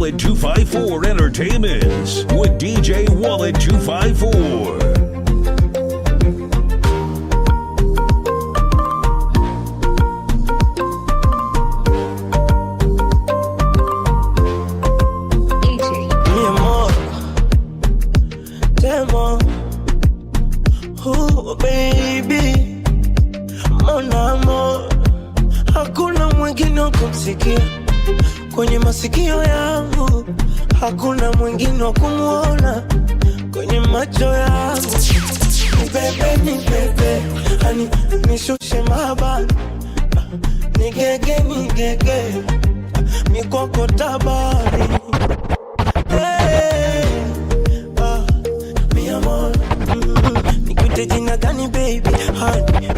Wallet 254 Entertainment with DJ Wallet 254. Kwenye masikio yangu hakuna mwingine wa kumuona, kwenye macho yangu ni bebe, hani nishushe mabani, nigege, mikoko tabari. Hey, mi amor, nikuite jina gani baby, honey,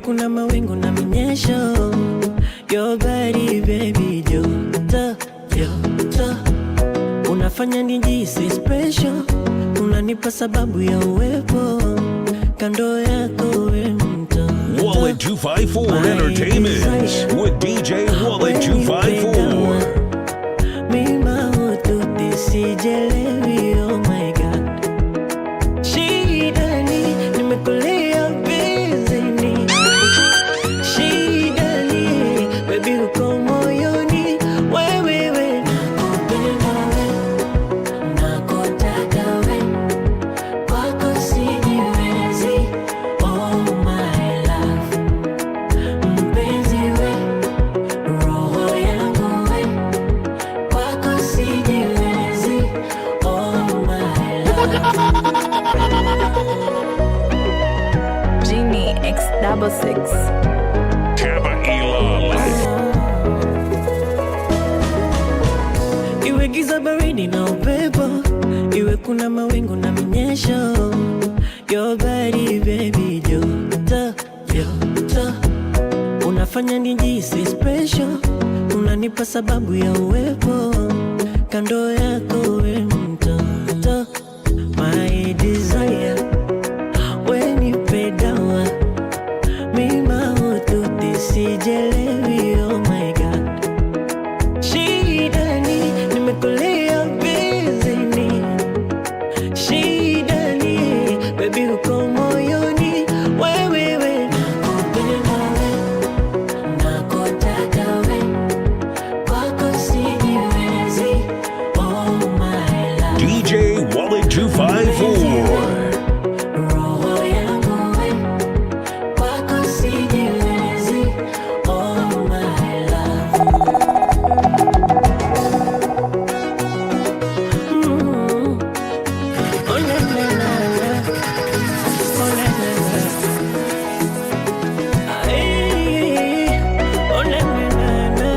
kuna mawingu na minyesho, your body baby joto, unafanya nijisi special, unanipa sababu ya uwepo kando yako we mtoto. Wallet 254 Entertainment with DJ Wallet 254. Mima hutu tisijelewi, oh my god, shida ni nimekulia bizini, shida ni baby uko moyoni, wewe nakupenda we, nakutaka we, kwako sijiwezi, oh my love, mpenzi we, roho yangu we, kwako sijiwezi, oh my love. Genie X66 Kappa Elon. Iwe giza baridi na upepo, iwe kuna mawingu na minyesho, your body baby joto, unafanya nijisi special, unanipa sababu ya uwepo kando yako we mtoto, my desire, we nipe dawa, mima hutu tisijelewi, oh my god, shida ni nimekulia bizini, shida ni baby uko moyoni, wewe nakupenda we, nakutaka we, kwako sijiwezi, oh my love, DJ Wallet 254. roho yangu we, kwako sijiwezi, oh my love. Oh na na na na, oh na na na, ay, oh na na na na,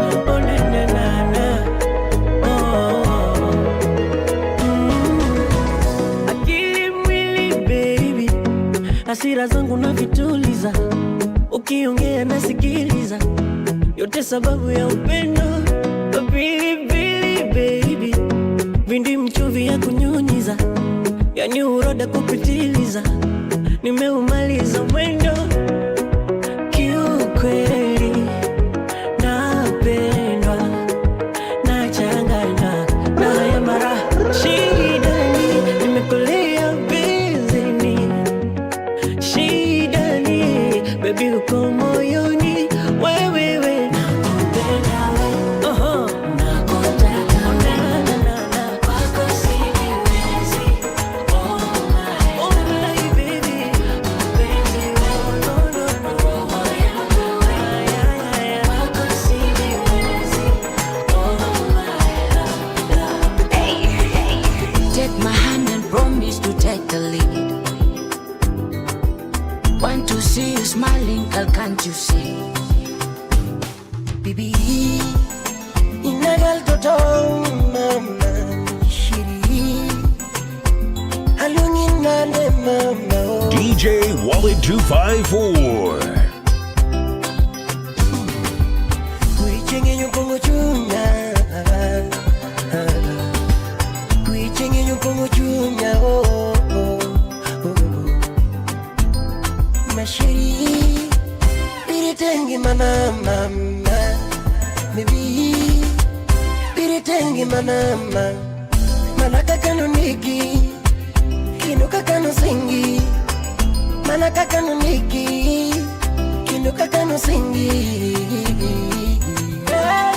oh na na na na, oh. Akili mwili baby, hasira zangu na vituliza, ukiongea nasikiliza, yote sababu ya upendo, pilipili baby, vindi mchuvi ya kunyunyiza, yani uroda kupitiliza, nimeumaliza mwendo, kiukweli napendwa, nachanganywa na haya mara, shida ni nimekulia bizini, shida ni baby uko moyoni, wewe nakupenda we, 254. Kuichenye nyupongo chunya, kuichenye nyupongo chunya, oh, oh, oh. Mashiri, biritengi mana mama, baby, biritengi mana mama, manaka kanuniki, kinuka kanusingi, manaka kanuniki, kinuka kanusingi.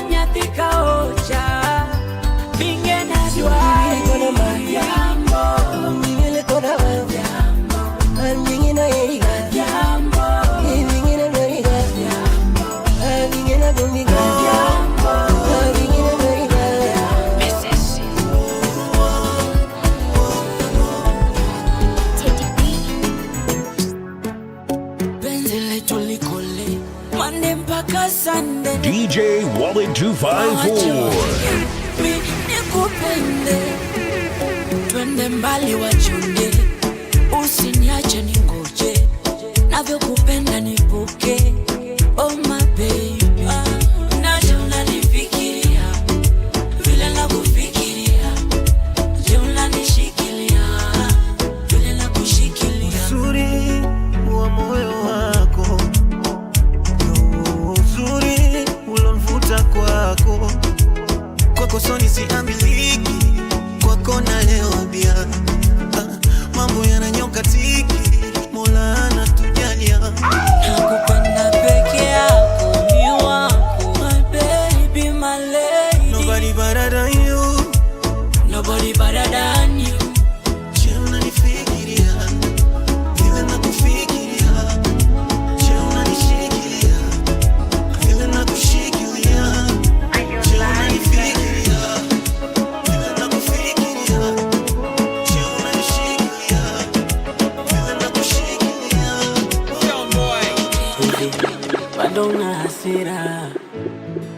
Nyatika ocha bingena dwa jambo mingine kona jambo mingine yeriga jambo mingine yeriga jambo mingine domingo jambo mingine yeriga misesi benzele tulikole mande mpaka Sunday DJ Wallet 254. Nikupende twende mbali wachunde, usiniache ningoje, navyokupenda nipoke. Oh my baby, naje unanifikiria vile nakufikiria, je unanishikilia vile nakushikilia. Uzuri wa moyo wako, uzuri ulonivuta kwako, kwako soni siambiliki, kwako na leo bia mambo yananyoka tiki, Mola anatujalia. Nakupenda peke yako, ni wako, my baby, my lady. Nobody better than you, nobody better than you. Je unanifikiria vile nakufikiria, je unanishikilia vile nakushikilia, je unanifikiria vile nakufikiria, je unanishikilia vile nakushikilia. Bado una hasira,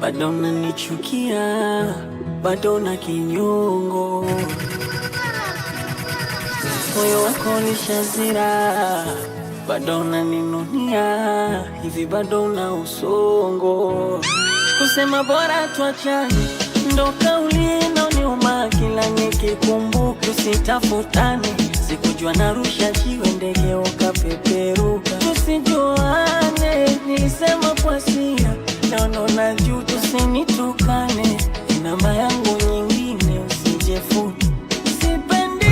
bado unanichukia, bado una kinyongo, moyo wako ni shazira, bado unaninunia, hivi bado una usongo. Kusema bora tuachane ndo kauli inaoniuma, kila nikikumbuka usitafutane, sikujua narusha jiwe ndege ukapeperuka. Tusijuane nilisema kwa hasira, naona na juu tusinitukane, namba yangu nyingine usijefuni, sipendi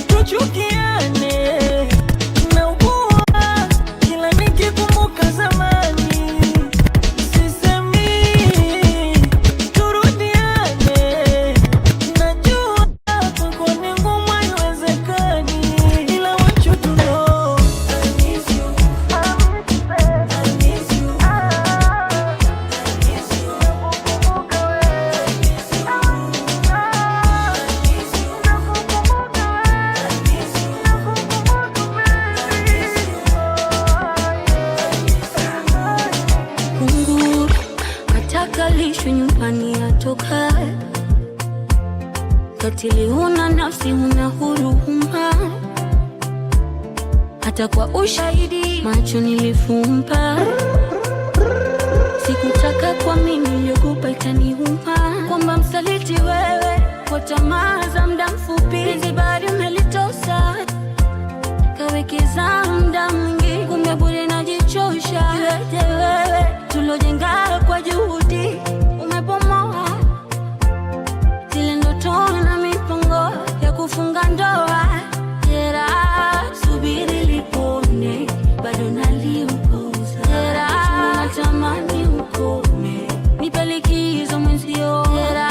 tuchukiane, naugua kila nikikumbuka zamani, sisemi turudiane, najua kwako ni ngumu haiwezekani, ila want you to know I miss you, I miss you, I miss you, nakukumbuka wewe, I miss you, I miss you, nakukumbuka wewe, I miss you, nakukumbuka wewe. Mungu kataka lishwe nyumbani atoka, katili huna nafsi huna huruma, hata kwa ushahidi macho nilifumba, sikutaka kwa mimi niliogopa itaniuma, kwamba msaliti wewe kwa tamaa za muda mfupi, hizi bado umelitosa kawekeza muda mwingi, kumbe bure najichosha. Yote wewe tulojenga kwa juhudi umebomoa, zile ndoto na mipango ya kufunga ndoa. Jera subiri lipone, bado naliupuza. Jera natamani ukome, nipe likizo mwenzio. Jera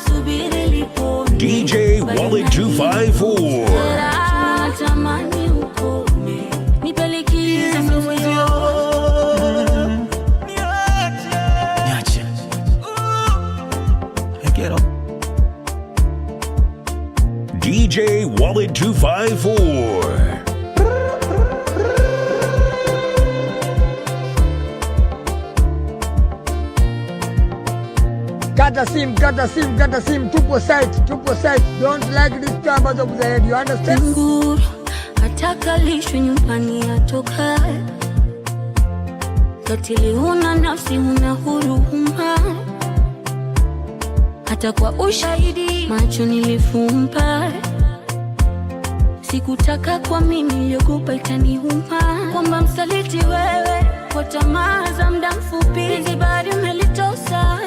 subiri lipone, DJ Wallet 254. Jera natamani ukome, nipe likizo mwenzio. Niache. Get up. DJ Wallet 254. Kata sim, tupo site. Don't like this time of the head, you understand? Mungu atakalishwe nyumbani atoka. Katili huna nafsi, huna huruma, hata kwa ushahidi macho nilifumba. Sikutaka kwa mimi, niliogopa itaniuma, kwamba msaliti wewe kwa tamaa za muda mfupi. Hizi bado umelitosa,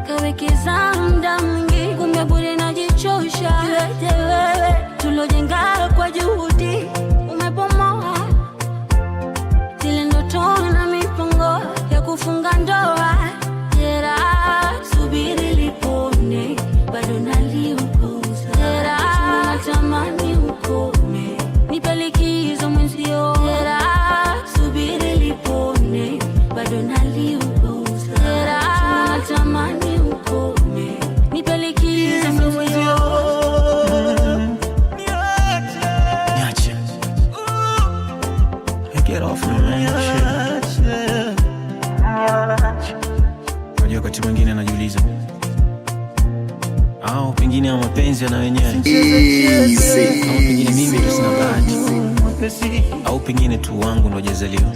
kawekeza muda mwingi, kumbe bure najichosha. Iweje wewe tulojenga kwa juhudi umebomoa zile ndoto na mipango ya kufunga ndoa. Jeraha subiri lipone, bado naliuguza. Jeraha natamani ukome, nipe likizo mwenzio. Jeraha subiri lipone, bado naliuguza. Jeraha natamani ukome, nipe likizo mwenzio. Niache. Get off me, man. Unajua wakati mwingine najiuliza, au pengine ya mapenzi yana wenyewe, au pengine mimi tu sina bahati, au pengine tu wangu ndo hajazaliwa.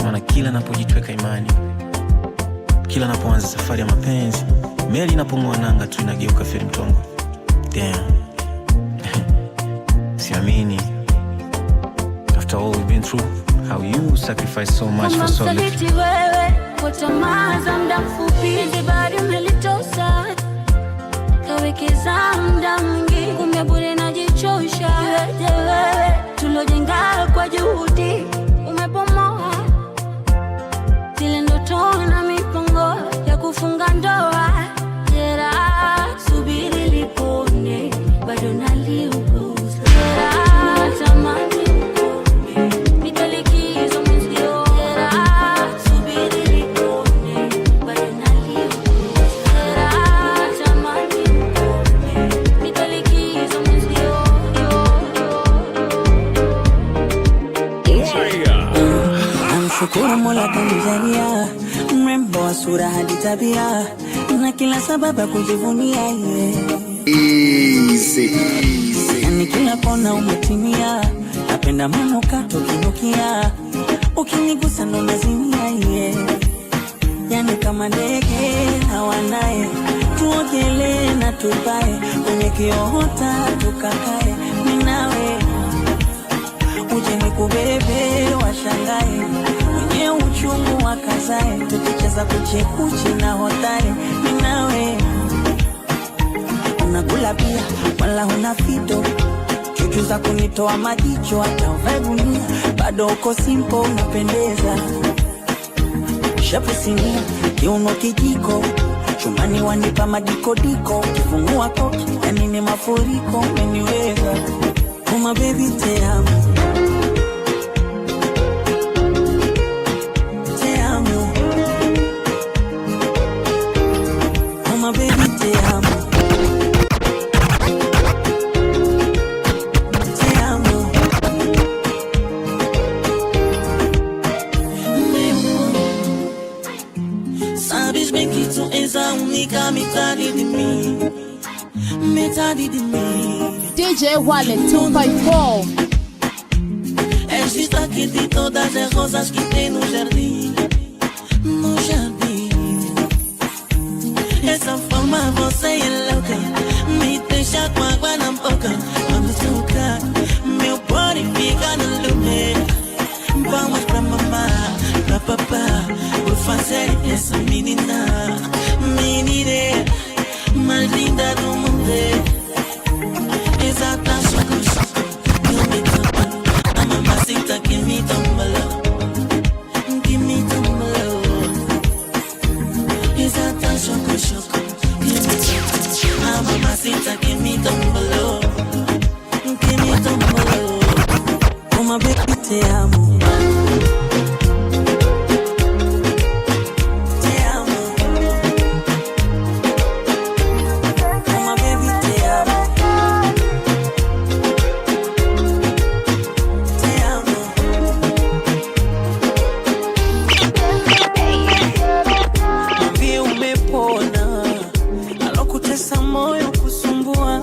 Maana kila napojitweka imani, kila napoanza safari ya mapenzi, meli inapong'oa nanga tu inageuka feri mtongo. Damn. Siamini. After all we've been through, how you sacrifice so much for so little. Msaliti wewe kwa tamaa za muda mfupi. Hizi bado umelitosa, kawekeza muda mwingi, kumbe bure najichosha. Iweje wewe tulojenga kwa juhudi umebomoa zile ndoto na mipango ya kufunga ndoa. Jeraha subiri lipone, bado naliuguza. Jeraha natamani ukome, nipe likizo mwenzio. Jeraha subiri lipone, bado naliuguza. Jeraha natamani ukome, nipe likizo mwenzio. Namshukuru Mola kanijalia mrembo wa sura hadi tabia, na kila sababu kujivunia yeye. Yani kila kona umetimia, napenda manukato kinukia, ukinigusa ndo nazimia yeye. Yani kama ndege hawanaye, tuogelee na tupae, kwenye kiota tukakae, mimi nawe uje nikubebe washangae, mwenye uchungu wakazae, tukicheza kuchekuchi na hodari, mimi nawe. Unakula pia wala huna fito, chuchu za kunitoa majicho, hata uvae gunia bado uko simple, unapendeza. Shapu sinia, kiuno kijiko, chumbani wanipa madikodiko, ukifungua koki yani ni mafuriko, umeniweza. Oh my baby te amo, te amo. Oh my baby te amo, te amo. Sabes bem que tu és a única metade de mim, metade de mim. DJ Wallet 254. És destaque de todas as rosas que tem no jardim, no jardim. Essa forma você é louca, me deixa com água na boca. Quando tocar, meu body fica no lume. Vamos pra mamá, pra papá, por fazer essa menina, menina mais linda do mundo. Exata choco, que me toma, a mamacita que me toma, que me toma. Exata choco, que me toma, a mamacita que me toma, que me toma. Oh my baby, te amo. Moyo kusumbua,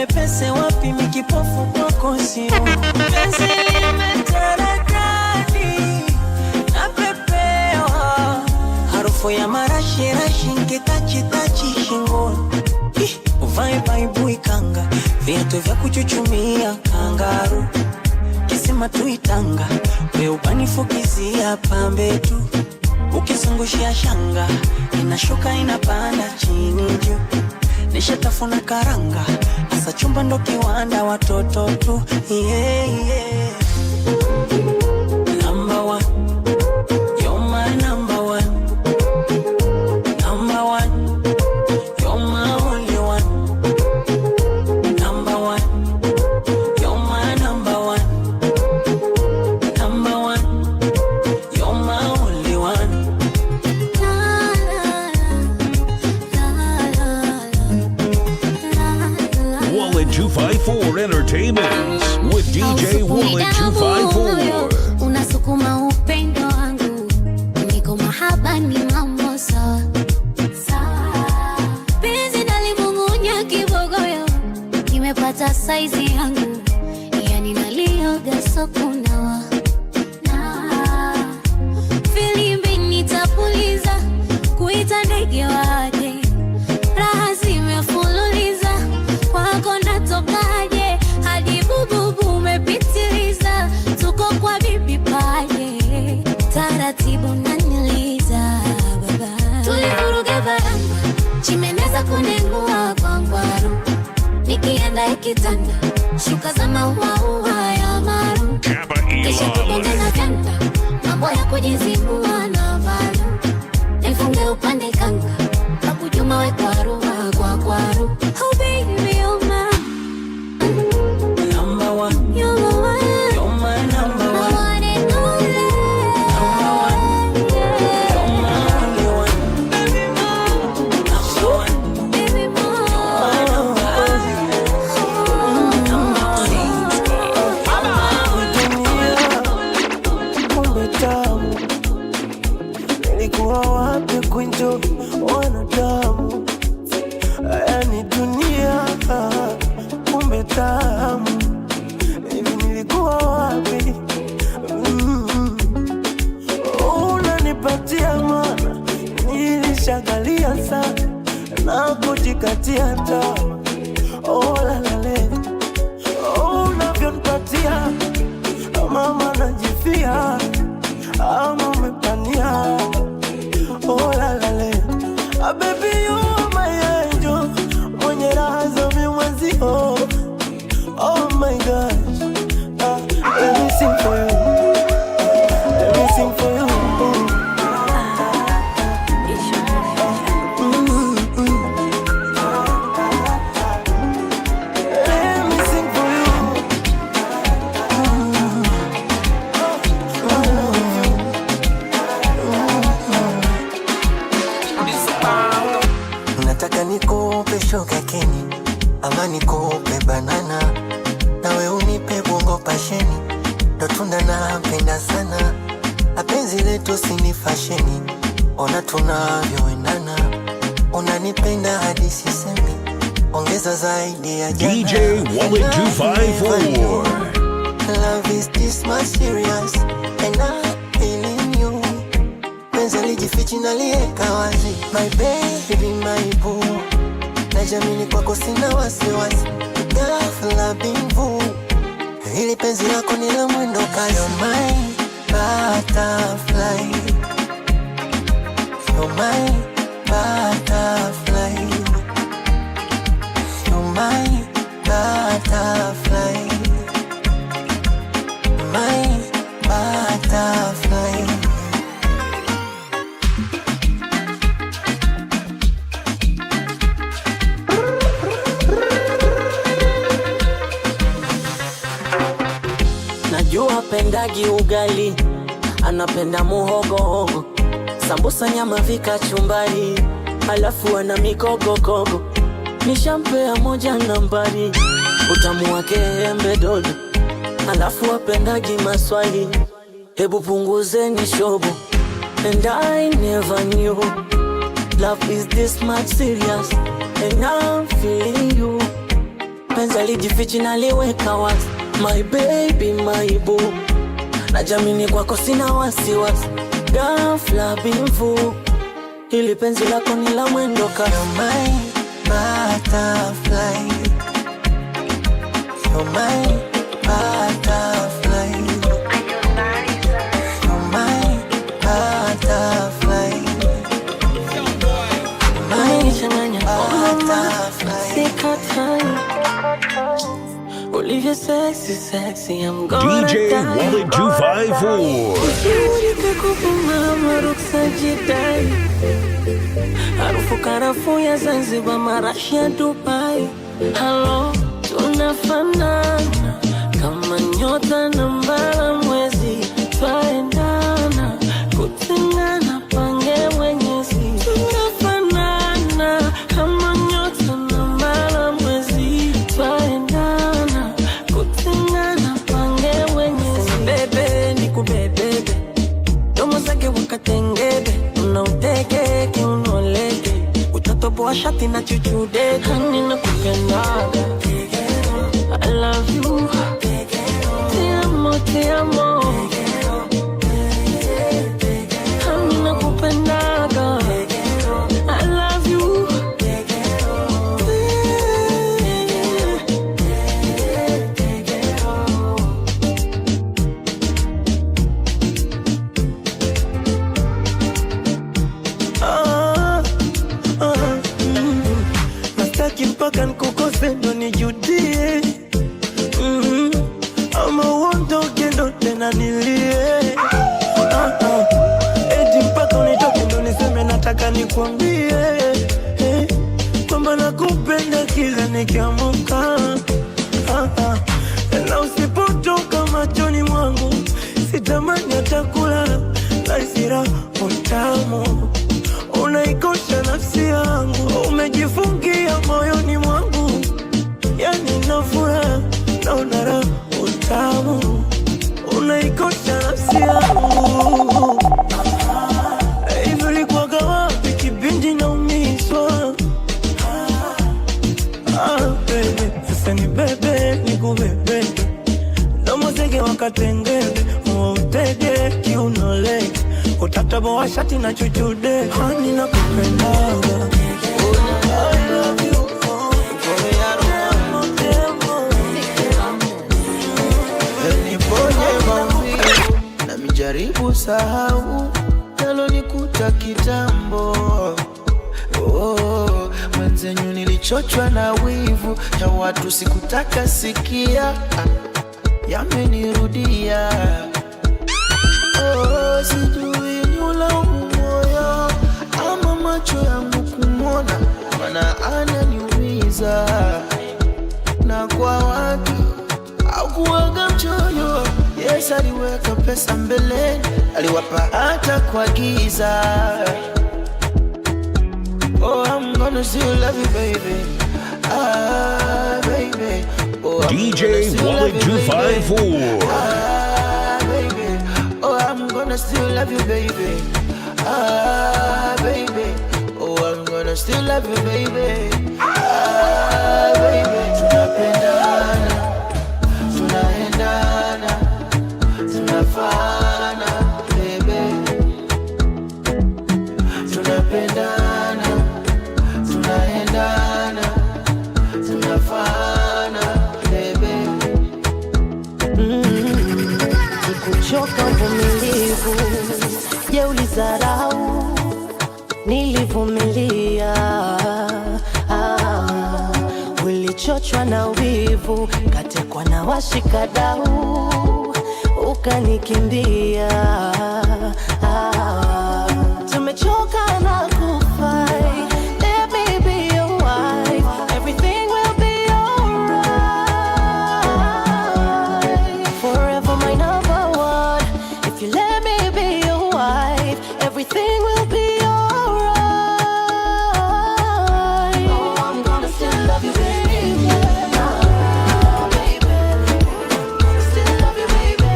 nipepese wapi mikipofu kwako sio. Penzi limetaradadi napepewa, harufu ya marashi rashi nkitachitachi shingoni. Uvae baibui kanga, viatu vya kuchuchumia kangaru, kisima tuitanga, we ubanifukizia pambe tu. Ukizungushia shanga, inashuka inapanda chini juu. Nishatafuna karanga, asa chumba ndo kiwanda watoto tu. Yeah, yeah. Number one, you're my number one. Number one, you're my only one. Number one, you're my number one. Number one, you're my only one. Wallet 254 Entertainment with DJ Wallet 254. Unasukuma upendo wangu, niko mahaba ni mambo sawa sawa. Penzi nalimung'unya kibogoyo, nimepata saizi yangu, yani nalioga sokunawa na filimbi nitapuliza, kuita ndege waje, raha zimefululiza, kwako natokaje, hadi bububu umepitiliza, tuko kwa bibi paje, taratibu naniliza baba. Tulivuruga baranga, chimeneza kunengua kwa ngwaru, nikienda ikitanda, shuka za maua ya maru, kisha tubonge na janda, mambo ya kujizibua na valu, nifunge upande kanga, kakujuma we kwaru kwa kwaru. Oh baby, you're my number one, you're my one. you're my number one. I want it all. Number one, you're my only one. Number one, Baby, more. my number one. Kumbe tamu, nilikuwa wapi kunjo wanadamu? Haya ni dunia, kumbe tamu, hivi nilikuwa wapi? Unanipatia mana, nilishagalia sana na kujikatia tamaa. Oh la la le, unavyonipatia mama najifia, ama umepania. Oh la la le, baby you are my angel, mwenye raha za mimwenzio. Oh my gosh, let me sing for you, let me sing for you. Let me sing for you. Nataka nikupe shoga keni, ama nikupe banana, nawe unipe bongo pasheni, ndo tunda napenda sana. Apenzi letu sini fasheni, ona tunavyoendana, unanipenda hadi sisemi, ongeza zaidi ya jana. DJ Wallet 254. Love is this much serious, and I'm feeling you. Penzi lijifichi na lieka wazi, my baby, my boo. Najamini kwako sina wasiwasi, ghafla bimvu, hili penzi lako ni la mwendo kasi. You're my butterfly, you're my butterfly, you're my butterfly, my butterfly. Najua pendagi ugali, anapenda muhogo, sambusa nyama vika chumbari, alafu ana mikogokogo. Nishampea moja nambari, utamu wake embe dodo, alafu apendagi maswali, hebu punguzeni shobo. And I never knew love is this much serious, and I'm feeling you. penzi alijifichi na liweka wazi. My baby, my boo, najamini kwako sina wasiwasi. Ghafla bimfu, hili penzi lako ni la mwendo kasi. You're my butterfly, you're my butterfly, you're my butterfly, sikatai. Olivia sexy, sexy, I'm gonna DJ Wallet 254. Mama ruksa jidai, harufu karafuu ya Zanzibar, marashi ya Dubai. Hello, tunafanana kama nyota na mbala mwezi, twaendana kutengana pange mwenyezi. Tunafanana kama nyota na mbala mwezi, twaendana kutengana pange mwenyezi. Bebe nikubebebe, domo zake wakatengebe, unauteke unoleke, utatoboa shati na chuchude. Hani nakupendaga, I love you, te amo, te amo. Hani nakupendaga, I love you. Nastaki mpaka nkukose ndo nijudie, ama uondoke ndo tena nilie. Eti mpaka unitoke ndo niseme nataka nikuambie kwamba nakupenda kila nikiamuka. Na usipotoka machoni mwangu sitamani hata kulala, laisira utamu unaikosha nafsi yangu, umejifungia moyoni mwangu, yani nafura na unara utamu unaikosha nafsi yangu. Hivyo likuwaga wapi kipindi naumizwa? Baby, sasa ni bebe, nikubebe, domo zege wakatengebe, utege kiunoleke, utataboa shati na chuchude. Hani nakupendaga, I love you, niponye maumivu na mijaribu sahau yalonikuta kitambo. Mwenzenyu nilichochwa na wivu ya watu sikutaka sikia, yamenirudia. Sijui niulaumu moyo ama macho yangu kumwona, mana ananiumiza. Na kwa watu au kuwaga mchoyo, yes aliweka pesa mbele, aliwapa hata kwa giza. Oh, I'm gonna still love you, baby. Baby. Oh, DJ Wallet 254. Baby. Oh, I'm gonna still love you, baby. Baby. Oh, I'm gonna still love you, baby. Baby. Tunapendana, tunaendana, tunafana, baby. Tunapendana, tunaendana, tunafana, baby. Sikuchoka uvumilivu, je ulizarau nilivumilia. Ulichochwa na wivu, katekwa na washikadau, ukanikimbia. Tumechoka na kufai, let me be your wife, everything will be alright. Forever my number one, if you let me be your wife, everything will be alright. Oh, I'm gonna still love you, baby. Baby, still love you, baby.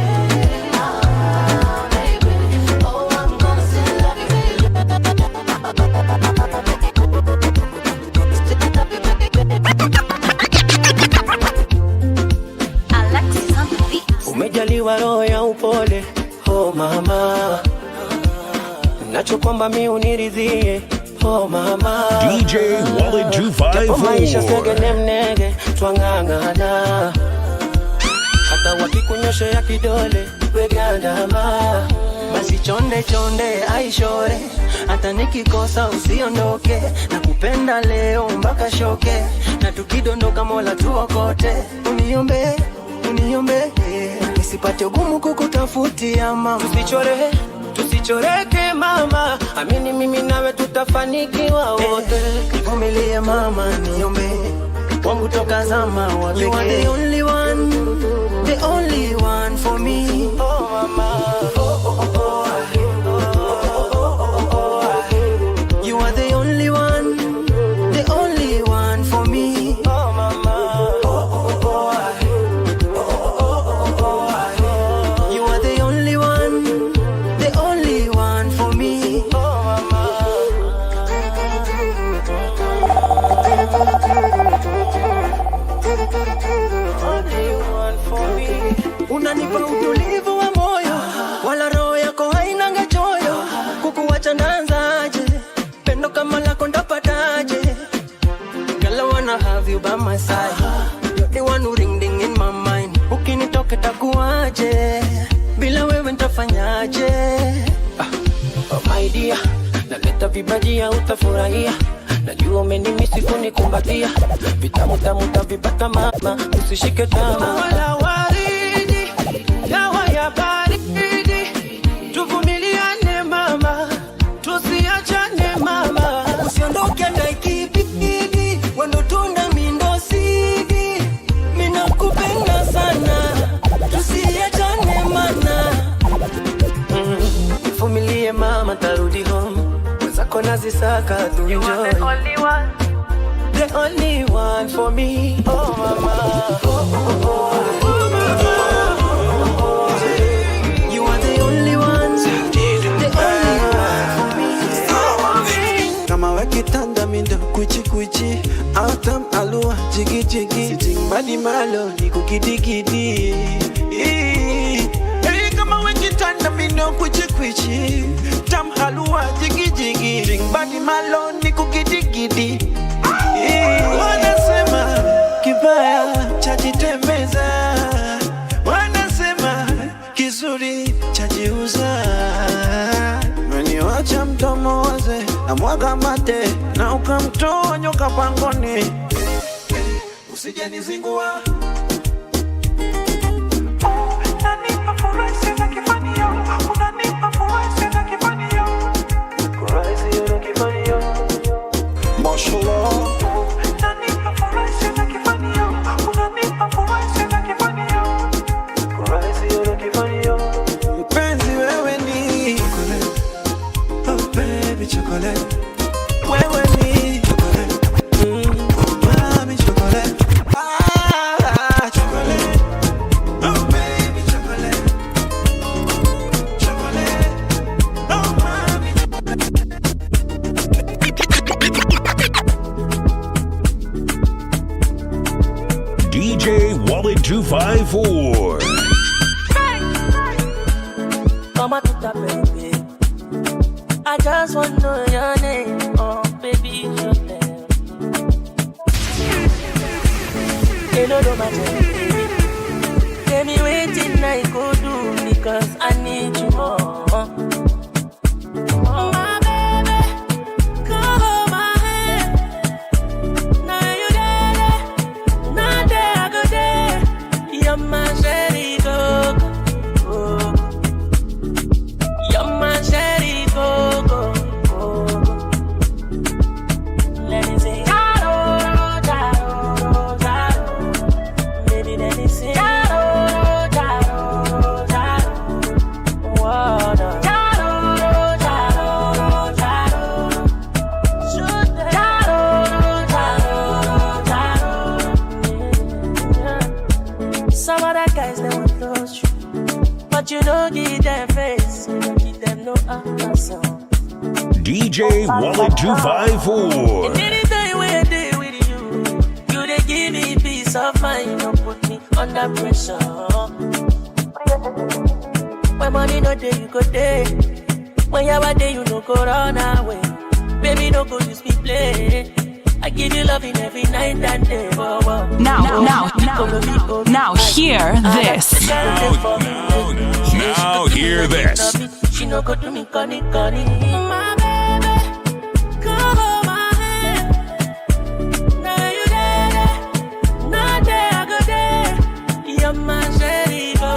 Baby. umejaliwa roho ya upole. Oh mama, nachokwamba mi uniridhie. Oh mama, DJ Wallet 254. maisha segene mnege twangangana, hata wakikunyosha ya kidole wegandama. Basi chonde chonde aishore, hata nikikosa usiondoke. Nakupenda leo mpaka shoke, na tukidondoka Mola tuokote. Uniombe, uniombe, nisipate ugumu kukutafutia mama. Tusichoreke mama, amini mimi nawe tutafanikiwa wote. Nivumilie mama, niombe wangu toka zama wa pekee. You are the only one, the only one for me. Oh mama, you are the only one, the only one for me. Oh mama, you are the only one, the only one for me. Oh mama, only one for me. Unanipa utulivu wa moyo, wala roho yako haina ngachoyo. Kukuacha ndanzaje, pendo kama lako ndapataje? Girl, I wanna have you by my side. You're the one who ring ding in my mind. Ukinitoka takuaje, bila wewe nitafanyaje? Oh my dear, naleta vibajia utafurahia. Najua umenimisi kunikumbatia, vitamu tamu tavipata mama, usishike tamaa. Wala waridi, dawa ya baridi, tuvumiliane mama, tusiachane mama. Usiondoke hata ikibidi, wendo tunda mindo sidi. Mina kupenda sana, tusiachane mana. Vumilie mama, tarudi home. Wenzako nazisaka tu enjoy. You are the only one, the only one for me. Oh mama, you are the only one, the only one for me. Kama wakitanda mindo kuchi kuchi, autam alua jigi jigi, sitting body malo ni kukidikidi. Hey, kama wakitanda mindo kuchi kuchi, tam alua jigi jigi, sitting body malo ni kukidikidi. Wanasema kibaya chajitembeza, wanasema kizuri chajiuza. Meniwacha mdomo waze na mwaga mate, na ukamtoa nyoka pangoni. Usije nizingua. Unanipa furaha sina kifanio, unanipa furaha sina kifanio. Furaha sina kifanio. Mashallah. Unanipa furaha sina kifanio, unanipa furaha sina kifanio. Furaha sina kifanio. Mpenzi wewe ni chocolate, oh baby chocolate. Wewe ni chocolate, mami chocolate. Ah, chocolate, oh baby chocolate. Chocolate, oh mami DJ Wallet 254. Mama tuta baby, I just want to know your name. Oh baby, your name. You know no matter baby, tell me waiting I go do, because I need you more. My baby, come hold my hand. Now you there, not there I go there. You're my sherry dog. You're my sherry go. Let me say jaro, jaro, jaro. Baby, let me say jaro, jaro, jaro. Water. Jaro, jaro, jaro. Shoot the jaro, jaro, jaro. Some other guys they want to touch you, but you don't give them face, you don't give them no answer. DJ Wallet 254. And anytime when I day with you, you they give me peace of mind, don't put me under pressure. When money no day, you go day. When you're day, you no go run away. Baby, no go use me play. I give you loving every night and day. Whoa, whoa. Now, hear this. Now hear this. She no go to me, conny. My baby, come on my head. Now you there, not there, I go there. You're my shady go.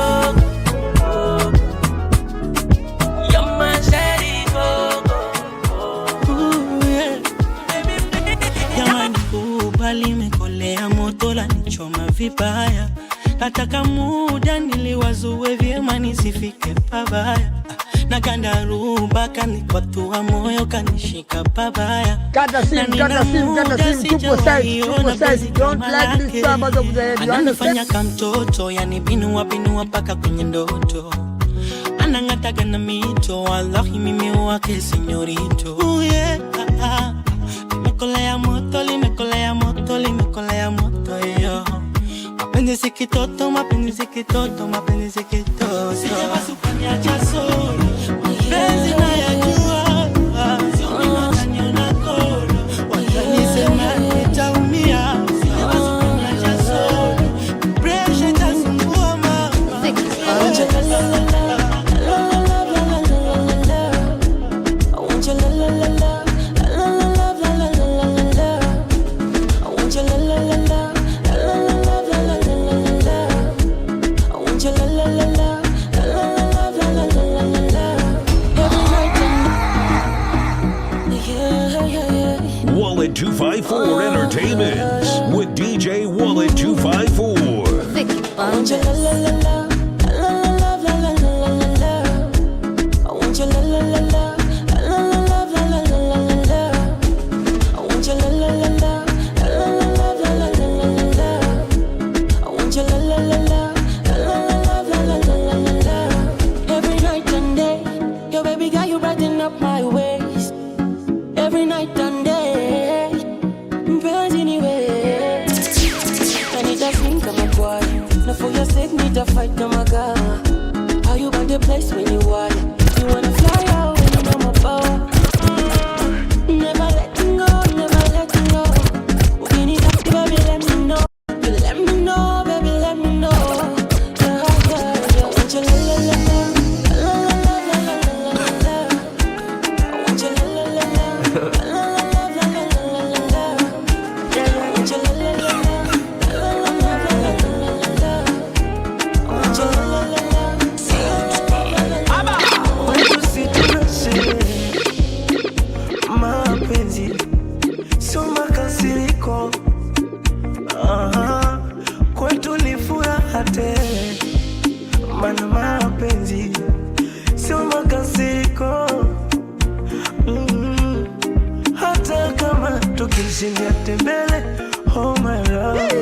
You're my shady go. Jamani kubali mekolea moto la nichoma vibaya. Nataka muda niliwazue vyema nisifike pabaya. Na gandaruba kanikwatua moyo kanishika pabaya. Kata sim, tupo side. Don't like this samba of the head. Ananifanya kamtoto, yani binua paka kwenye ndoto. Anangataga na mito, wallahi mimi wake senyorito. Oh yeah, limekolea moto yo. Mapenzi sikitoto. Sijapaswa kuniacha solo. Mapenzi nayajua. Sio unaniona kolo. Watanisema nitaumia. Sijapaswa kuniacha solo. Pressure itasumbua mama. Wallet 254 Entertainments with DJ Wallet 254. Every night and day, your baby got you brighten up my ways. Every night and day, burns anyway. I need to think of my boy. Now for your sake, need to fight no my God. How you got the place when you want? You wanna fly out when you know my power. Never letting go. When you talk, baby, let me know. You let me know, baby, let me know. Yeah. Want you la la la la la la la la la. Want you la la la la. Mapenzi sio makasiriko, kwetu ni furaha tele. Maana mapenzi sio makasiriko, hata kama tukishindia tembele. Oh my love,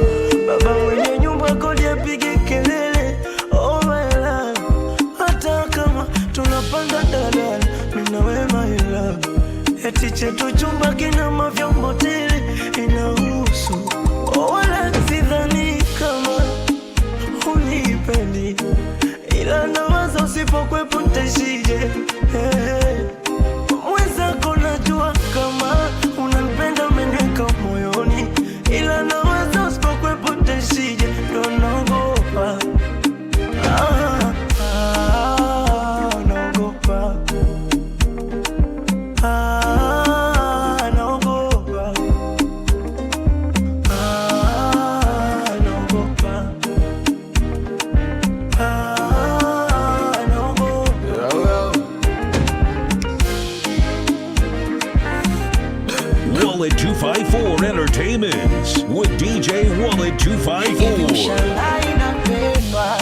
baba mwenye nyumba kodi apige kelele. Oh my love, hata kama tunapanda dadala, mimi na wewe my love. Eti chetu chumba kina mavyombo tele inahusu. Wala sidhani kama unipendi, ila nawaza usipokwepo ntaishije. Mwenzako najua kama unanipenda umeniweka moyoni, ila nawaza usipokwepo ntaishije. Ndo naogopa, naogopa. Wallet 254 Entertainments with DJ Wallet 254. Shanghai inapendwa,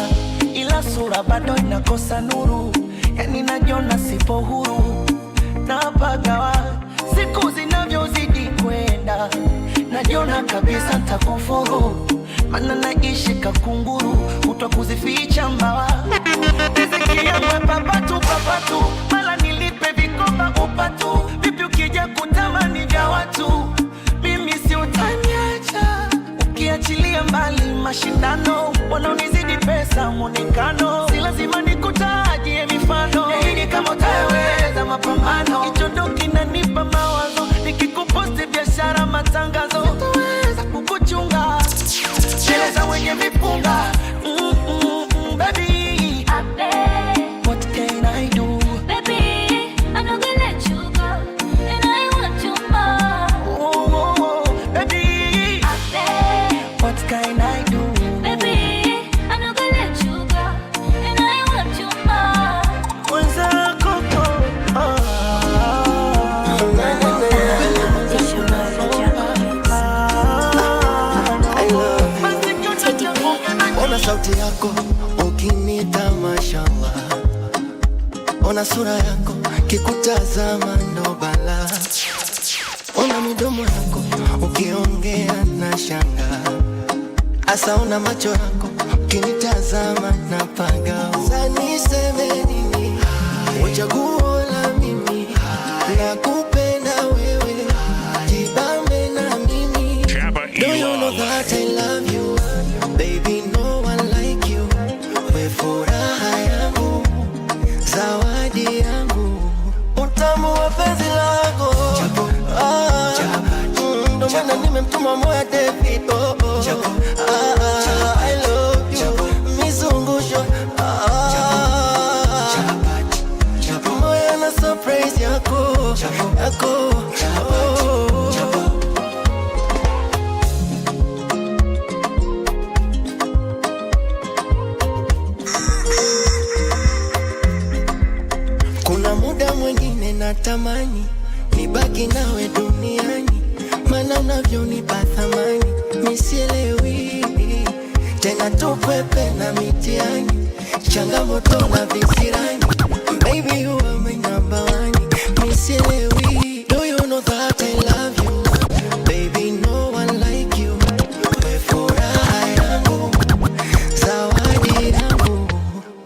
ila sura bado inakosa nuru. Yani najiona sipo huru, napagawa siku zinavyozidi kwenda. Najiona kabisa nitakufuru, maana naishi kakunguru, utakuzificha mbawa. Riziki yangu papatu, mala nilipe vikoba upatu. Vipi ukija kutamani vya watu, mimi si utaniacha. Ukiachilia mbali mashindano, wanaonizidi pesa mwonekano. Si lazima nikutajie sauti yako ukinita mashallah, ona sura yako kikutazama ndo bala, ona midomo yako ukiongea na shanga, asa ona macho yako ukinitazama na paga. Sasa niseme nini? Uchaguo la mimi nakupenda wewe, jibambe na mimi. Do you know that I love you? Baby, no one like you. We furaha yangu, zawadi yangu, utamu wa penzi lako. Ndo maana nimemtuma moyo David. I love you. Mizungusho moyo na surprise yako. Kuna muda mwingine natamani nibaki nawe duniani, maana unavyonipa thamani misielewi. Tena tupepe na mitiani, changamoto na visirani. Baby, you are my number one. Misielewi. Do you know that I love you? Baby, no one like you. We furaha yangu, zawadi yangu,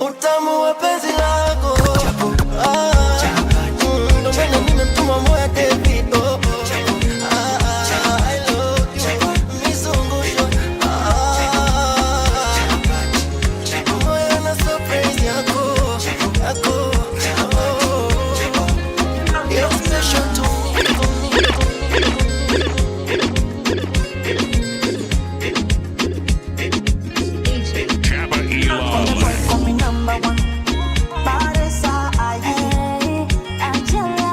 utamu wa penzi lako. Ndo maana nimemtuma moyo David. I love you. Mizungusho moyo na surprise yako. You're special to me. Chapa Elon. Call me number one. Paresa, Angela.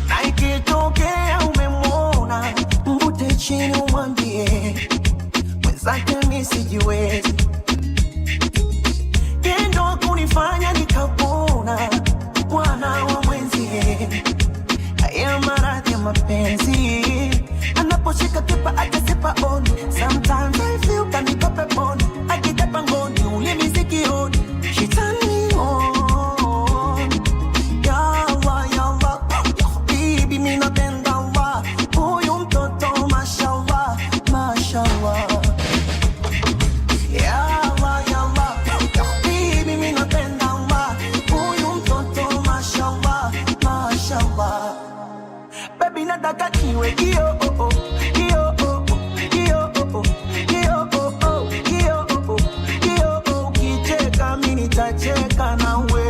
Na ikitokea umemwona, mvute chini umwambie mwenzake mimi sijiwezi. Tendo kunifanya nikapona, bwana wa mwenzie. Haya maradhi ya mapenzi, anaposhika kipa akasipa on. Sometimes I feel kaniko peponi, akitapa ngoni ulimi sikioni. She turn me on. Yawa, yawa, bibi mimi napenda wa huyu mtoto mashallah, mashallah. Yawa, yawa, bibi mimi napenda wa huyu mtoto mashallah, mashallah. Baby nataka niwe kio oh oh, kio oh oh, kio oh oh, kio oh oh, kio oh oh, kio oh. Ukicheka mimi nitacheka nawe.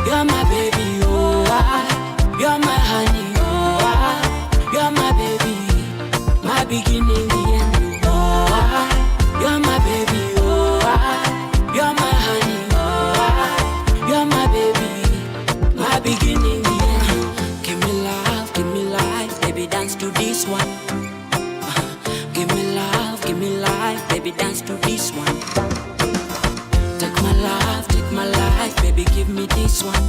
You're my baby, oh, you're my honey, oh, you're my baby, my beginning, the end, oh, you're my baby, oh, you're my honey, oh, you're my baby, my beginning, the end. Give me life, baby, dance to this one. Give me life, baby, dance to this one. Take my life, baby, give me this one.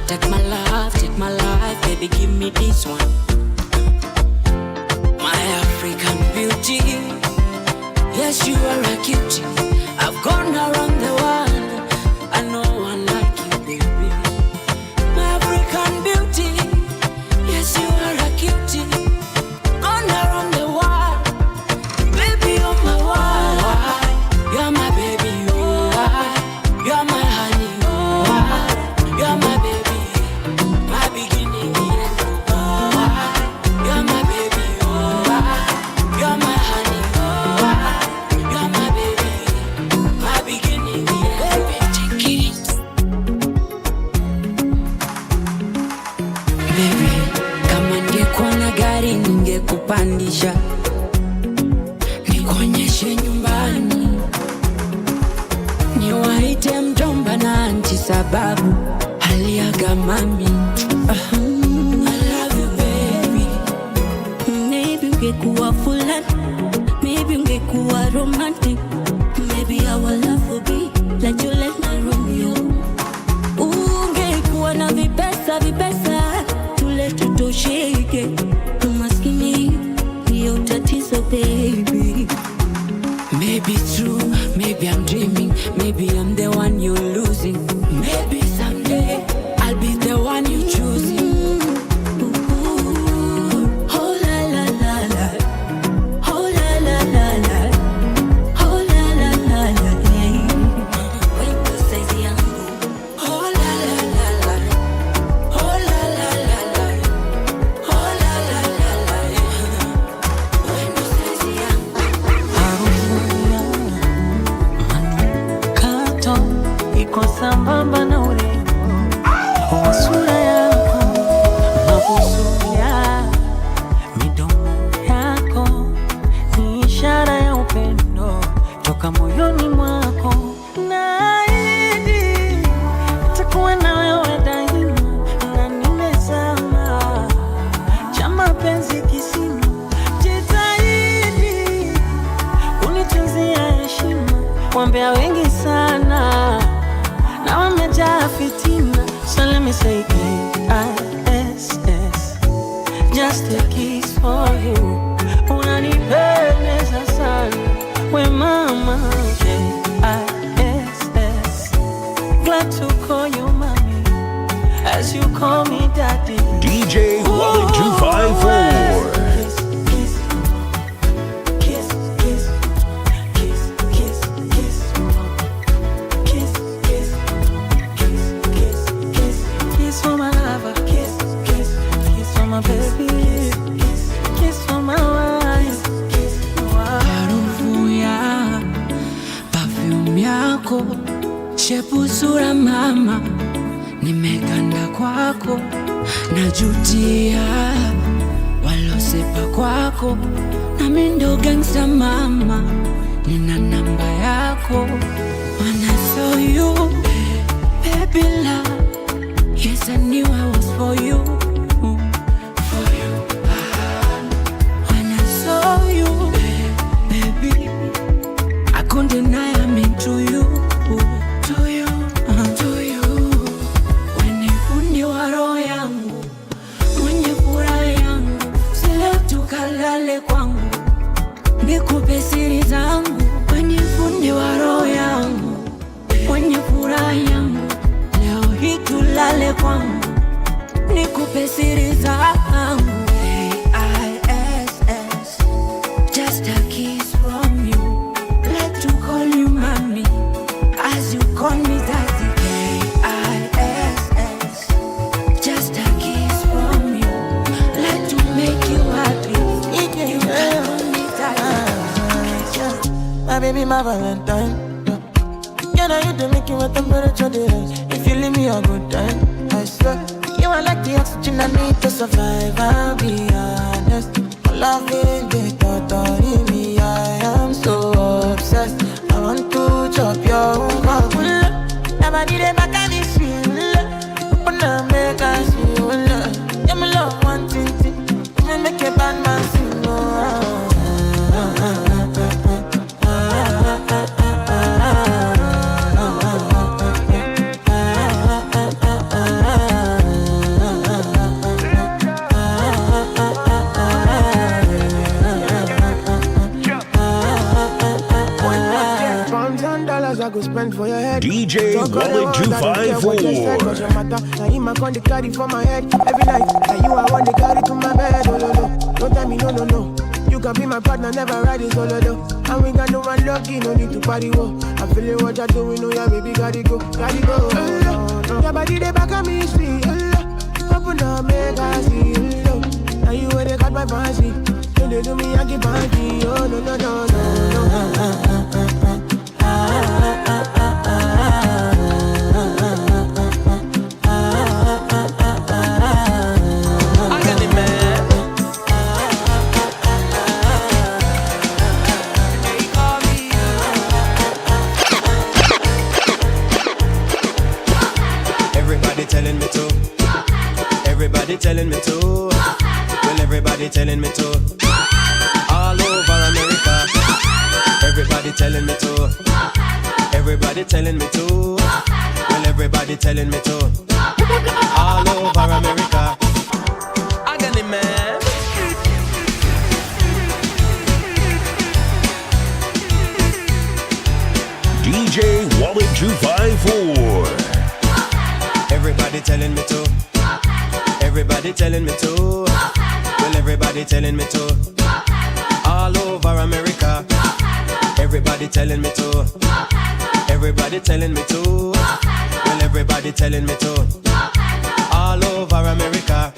Take my life, baby, give me this one. My African beauty, yes, you are a cutie. I've gone around the world, I know one like you, baby. My African beauty, yes, you are a cutie. Gone around the world, baby, you're my world. You're my baby, you're my honey, you're my baby, my beginning, the end. kupandisha, nikuonyeshe nyumbani, niwaite mjomba na anti sababu aliaga mami. I love you baby. Maybe ungekuwa fulani, maybe ungekuwa romantic, maybe our love would be like Juliet na Romeo. Ungekuwa na vipesa tule tutosheke, umaskini ndio tatizo baby. Maybe it's true, maybe I'm dreaming, maybe I'm the one you're losing, maybe someday I'll be the one you choosing. Oh la la la la, oh la la la la, oh la la la la, when you say yangu, oh la la la la, oh la la la la, oh la la la la, when you say yangu. Kato iko sambamba na urembo wa sura yako, mabusu ya midomo yako ni ishara ya upendo toka moyoni mwako. Naahidi nitakuwa na wewe daima, na nimezama cha mapenzi kisima. Jitahidi unitunzia heshima, wambea wengi sana na wamejaa fitina. So let me say K-I-S-S, just a kiss for you. Unanipendeza sana we mama. K-I-S-S, glad to call you mommy as you call me daddy. DJ Wallet 254. Shepu sura mama, nimeganda kwako, najutia walosepa kwako, na mindo gangsta mama, nina namba yako. When I saw you, baby love, yes I knew I was for you, for you. When I saw you, baby, I couldn't deny I'm into you. Kwangu nikupe siri zangu, kwenye fundi wa roho yangu, kwenye furaha yangu, leo hii tulale kwangu, nikupe siri zangu. K-I-S-S, just a kiss from you, let you call you mommy as you call me daddy. K-I-S-S, just a kiss from you, let you make you happy. My baby, my Valentine. Yeah, now you do make you a temperature rise. If you leave me a good time, I swear you are like the oxygen I need to survive. I'll be honest, loving the thought of me. I am so obsessed. I want to chop your heart. Never need a back of this feel. Open up, make us feel. Yeah, my love, one thing. Me make a bad man sing. I go spend for your head. DJ Wallet 254. Now you my con the carry for my head every night. Now you I want to carry to my bed. Oh no no, don't tell me no no no. You can be my partner, never ride it solo though. And we got no one lucky, no need to party whoa. I'm feeling what you're doing, know yeah baby, gotta go, gotta go. Your body they back on me sweet. Open up, make I see. Now you where they got my fancy. When they do me, I keep party. Oh no no no no no. telling me to. All over America. Everybody telling me to. Everybody telling me to. Well, everybody telling me to. All over America. I got it, man. DJ Wallet 254. Everybody telling me to. Everybody telling me to. Well, everybody telling me to. All over America. Everybody telling me to. Everybody telling me to. Well, everybody telling me to. All over America.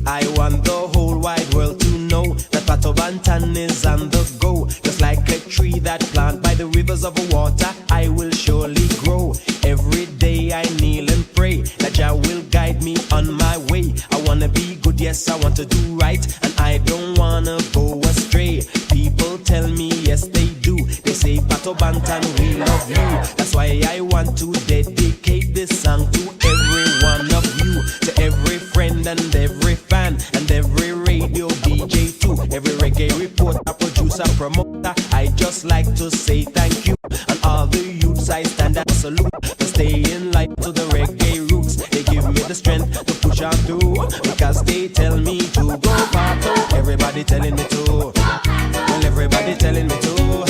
I want the whole wide world to know that Pato Bantan is on the go. Just like a tree that planted by the rivers of water, I will surely grow. Every day I kneel and pray that Jah will guide me on my way. I wanna be good, yes, I want to do right, and I don't wanna go astray. People tell me, yes, they do. They say, Pato Bantan, we love you. That's why I want to dedicate this song to every one of you, to every friend and every fan, and every radio DJ too, every reggae reporter, producer, promoter. I just like to say thank you, and all the youths I stand and salute for staying light to the reggae roots. They give me the strength to push on through, because they tell me to go Pato. Everybody telling me to. Well, everybody telling me to.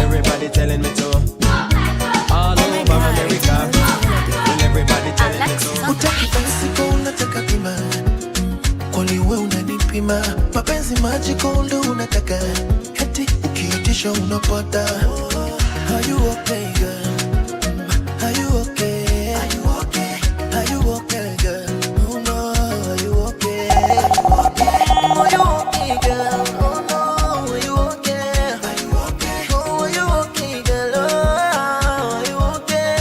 Everybody telling me to. All over America. Well, everybody telling me to. Utakifasiko unataka pima, kwani we unanipima. Mapenzi magical ndo unataka, heti ukiitisha unapata. Are you okay, girl? Are you okay? Are you okay? Are you okay, girl? Oh no, are you okay? Are you okay, girl? Oh no, are you okay? Are you okay? Oh, are you okay, girl? Oh, are you okay?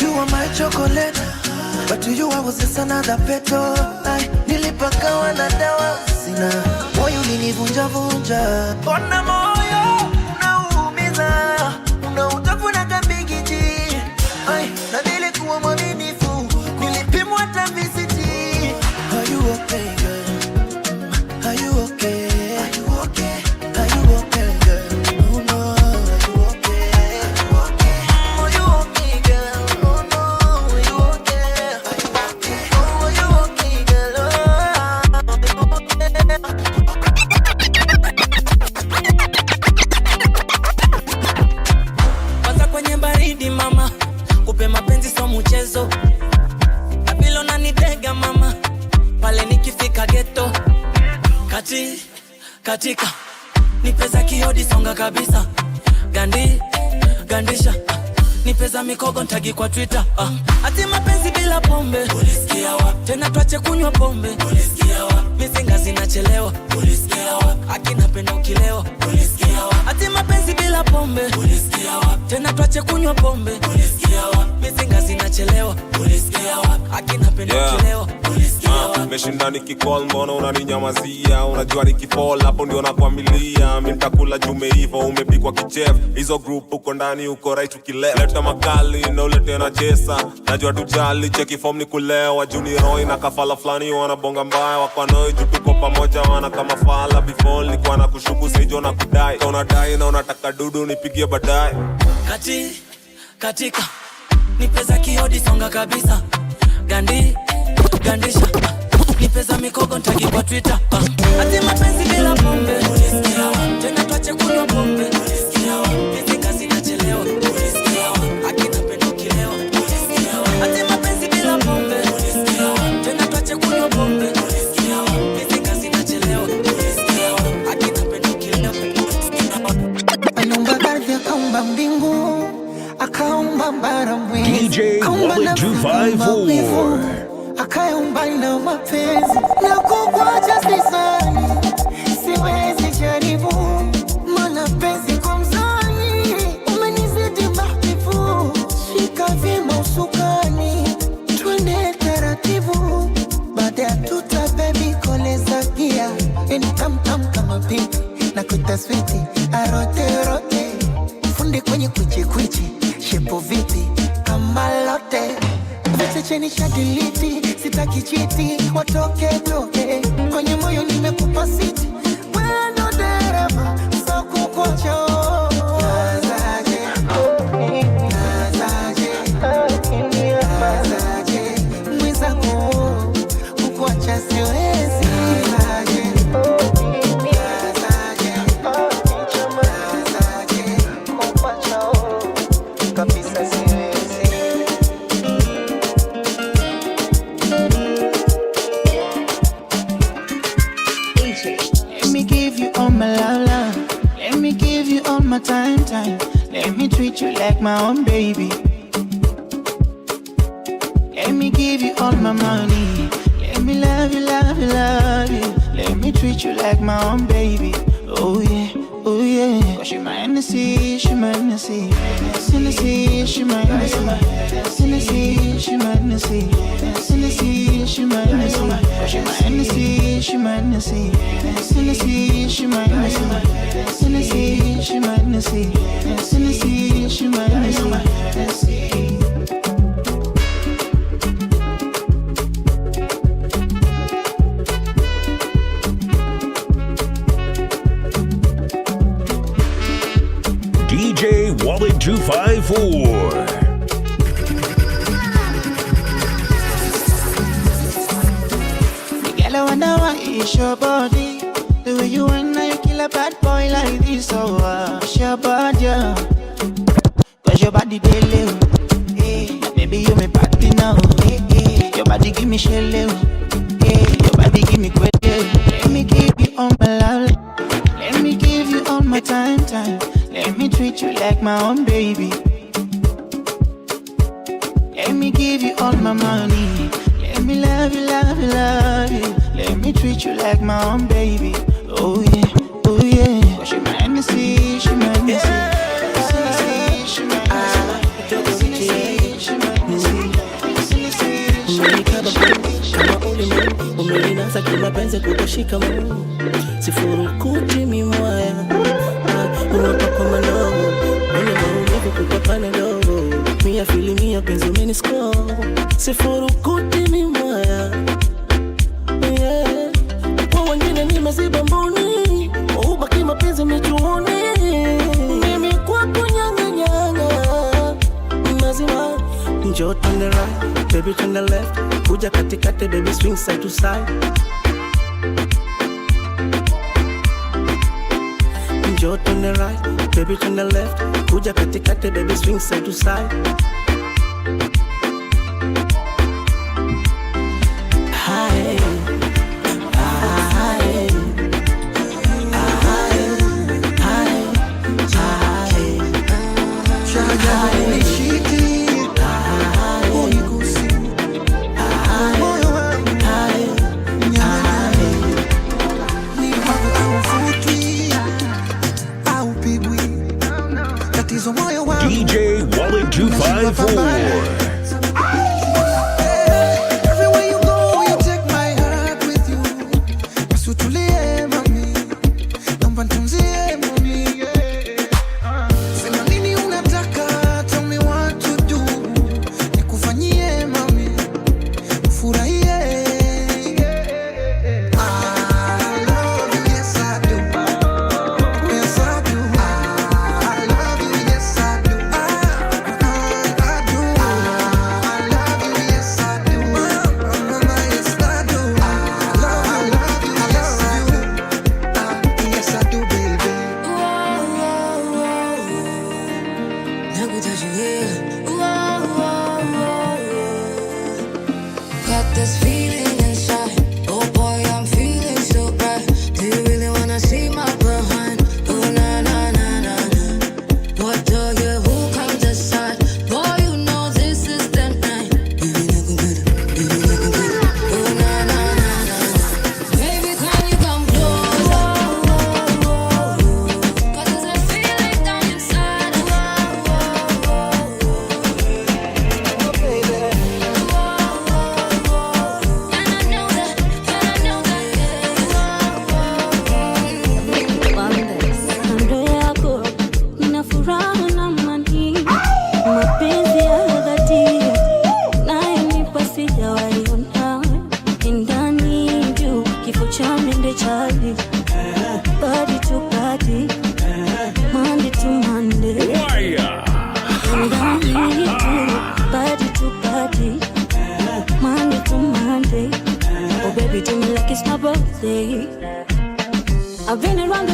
You are my chocolate, but to you I was just another petal. Nilipakawa na dawa sina, moyo ulinivunja vunja. Ona moyo unaumiza, unautafuna kabigiji. Na nilikuwa mwaminifu, nilipimwa hata visiti. Are you okay, girl? Are you okay? Are you okay? Are you okay, girl? Oh no, are you okay? Are you okay, girl? Oh no, are you okay? Are you okay? Oh, are you okay, girl? Oh, are you okay? Kwanza kwenye baridi mama, kupe mapenzi so mchezo. Na vile unanitega mama, pale nikifika ghetto. Katika nipeza kiodi songa kabisa. Gandisha nipeza mikogo ntagi kwa Twitter. Ati mapenzi bila pombe, ulisikia wapi? Tena tuache kunywa pombe, ulisikia wapi? Mizinga zinachelewa, ulisikia wapi? Akina penda ukilewa, ulisikia wapi? Ati mapenzi bila pombe, ulisikia wapi? Tena tuache kunywa pombe, ulisikia wapi? Mizinga zinachelewa, ulisikia wapi? Akina penda ukilewa, ulisikia wapi? Meshinda nikicall mbona unaninyamazia? Unajua nikifall hapo ndio nakwamilia. Mimi nitakula jume hivyo umepikwa kichef. Hizo group uko ndani uko right ukileft. Leta makali na ulete na chesa. Najua tujali cheki form ni kulewa. Juni Roy na kafala flani wanabonga mbaya. Wako noi tuko pamoja wana kama fala. Before nilikuwa na kushuku saijo na kudai. Unadai na unataka dudu nipigie baadaye. Katika nipeza kiodi songa kabisa. Gandisha nipeza mikogo ntagi kwa Twitter. Ati mapenzi bila pombe, ulisikia wapi? Tena tuache kunywa pombe, ulisikia wapi? Mizinga zinachelewa, ulisikia wapi? Akina penda ukilewa, ulisikia wapi? Ati mapenzi bila pombe, ulisikia wapi? Tena tuache kunywa pombe, ulisikia wapi? Mizinga zinachelewa, ulisikia wapi? Akina penda ukilewa, ulisikia wapi? Anaumba ardhi akaumba mbingu, akaumba bara mwezi, DJ Wallet 254. akaumba na mapenzi na kukuacha sisani, siwezi jaribu mana penzi kwa mzani, umenizidi mahbibu, shika vyema usukani, twende taratibu, baada ya tuta baby koleza gia, eni tamtam kama pipi, na kuita switi, arote fundi kwenye kwichi, shepo vipi kama lote. Message nishadiliti, sitaki chiti, watoke toke. Kwenye moyo nimekupa siti, wewe ndo dereva, so kukocho. Let me give you all my love. Let me give you all my time. Let me treat you like my own baby. Let me give you all my money. Let me love you. Let me treat you like my own baby. Oh yeah. Cause she my Hennessy, she my Hennessy. Hennessy, she my Hennessy. Hennessy, she my Hennessy. Hennessy, she my Hennessy. Cause she my Hennessy, she my Hennessy. Hennessy, she my Hennessy. Hennessy, she my Hennessy. Hennessy, she my Hennessy. DJ Wallet 254. Girl, I wonder why it's your body. The way you want now, you kill a bad boy like this. So it's your body, yeah. Cause your body they live. Hey, baby, you me party now. Hey, your body give me shell. Hey, your body give me quick. Let me give you all my love. Let me give you all my time. Let me treat you like my own baby. Let me give you all my money. Let me love you. Let me treat you like my own baby. Oh yeah. She my Hennessy, she my Hennessy. Hennessy, she my Hennessy. She my Hennessy. Umelinasa kimapenzi kutoshika mu sifurukuti mimwaya unapa kwa manogo mwenye maumivu kutapana dogo mia filimia penzi umenisko sifurukuti mimwaya kwa wengine ni maziba mbuni ubaki mapenzi michuoni mimi kwa kunyanganyanga mazima njoo turn the right baby turn the left kuja katikati baby swing side to side njoo turn the right baby turn the left kuja katikati baby swing side to side Hi DJ Wallet 254.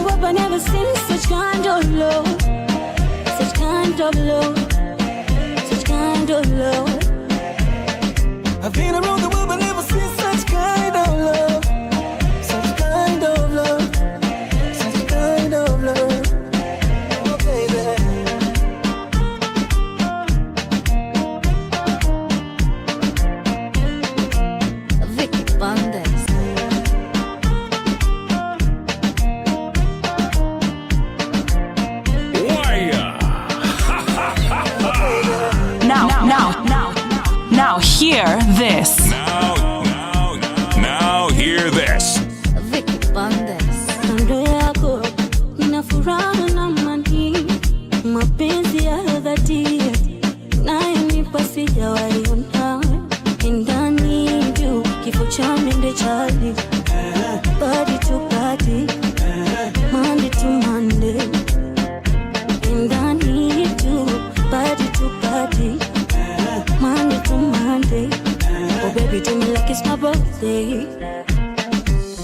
up, I never seen such kind of love. Such kind of love. Such kind of love. I've been around the world, but never seen such kind of love. Such kind of love. Such kind of love. Oh, baby. Vicky Bandes. Now hear this. Now hear this. Vicky Bandes. Kando yako nina furaha na amani, mapenzi ya dhati nayonipa sijawahi ona. Ndani juu kifo cha mende chali, body to body, Monday to Monday. Ndani juu body to body, Monday to Monday. Oh baby, do me like it's my birthday.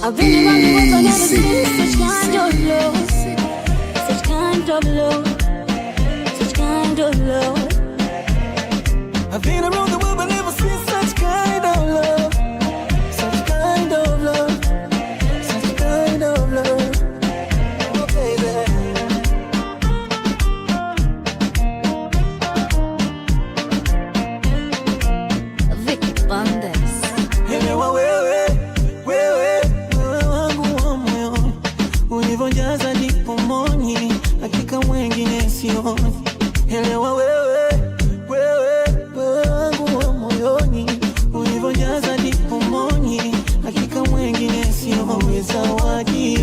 I've been around the world, but never seen such kind of love. Such kind of love. Such kind of love. I've been around the world, but never seen such kind of love. Such kind of love. Such kind of love. Oh, baby. Vicky Bandes. Elewa wewe wangu wa moyo, ulivyojaza dipomoni, hakika mwengine sioni. Elewa wewe wangu wa moyoni, ulivyojaza dipomoni, hakika mwengine sioni. Zawadi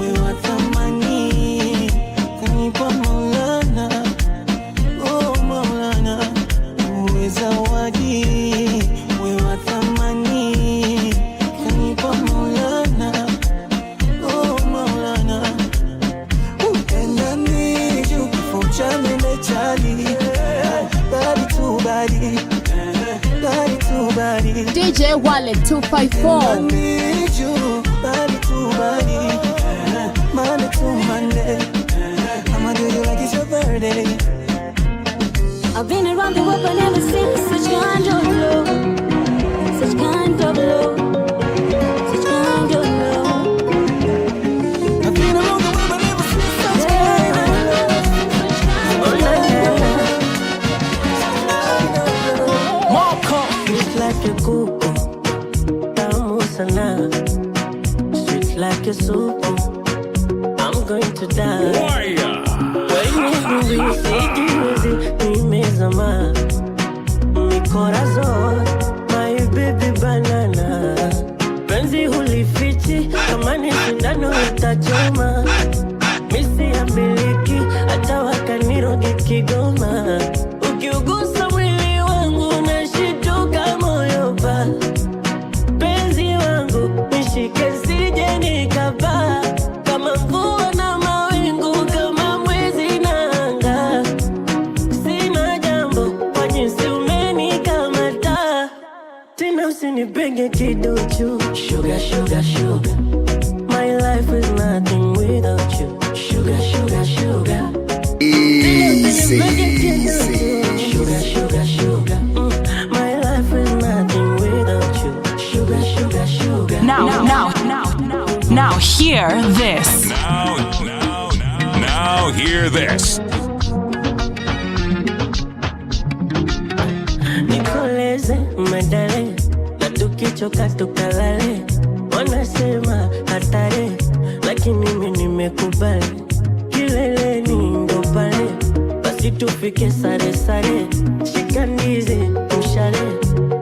wewe wa thamani, kanipa Maulana, oh Maulana, wewe zawadi wewe wa thamani, kanipa Maulana, oh Maulana. Upenda ni juu kifo cha mende chali, body to body, body to body. DJ Wallet 254. Need you, body to body, Monday to Monday. I'ma do you like it's your birthday. I've been around the world, but never seen such kind of love. Such kind of love. Such kind of love. I've been around the world, but never seen such kind of love. Marco, it's like a kuku, tamu sana. Sweet like a soup, I'm going to die. When you sijiwezi nimezama, mi corazon, my baby banana. Penzi hulifichi, kama ni sindano itachoma. Misi ya miliki, hata wakaniroge Kigoma. Ukiugusa mwili wangu nashituka moyo pa. Penzi wangu nishike sije nikapaa, kama mvua na mawingu, kama mwezi na anga. Sina jambo kwa jinsi umenikamata, tena usinipenge kiduchu. Sugar, sugar, sugar, my life is nothing without you. Sugar, sugar, sugar. Easy. Sugar, sugar, sugar. My life is nothing without you. Sugar, sugar, sugar. Now hear this. Now hear this. Nikoleze medale, na tukichoka tukalale. Wanasema hatari, lakini mimi nimekubali. Kileleni ndo pale, basi tufike sare sare. Shika ndizi mshale,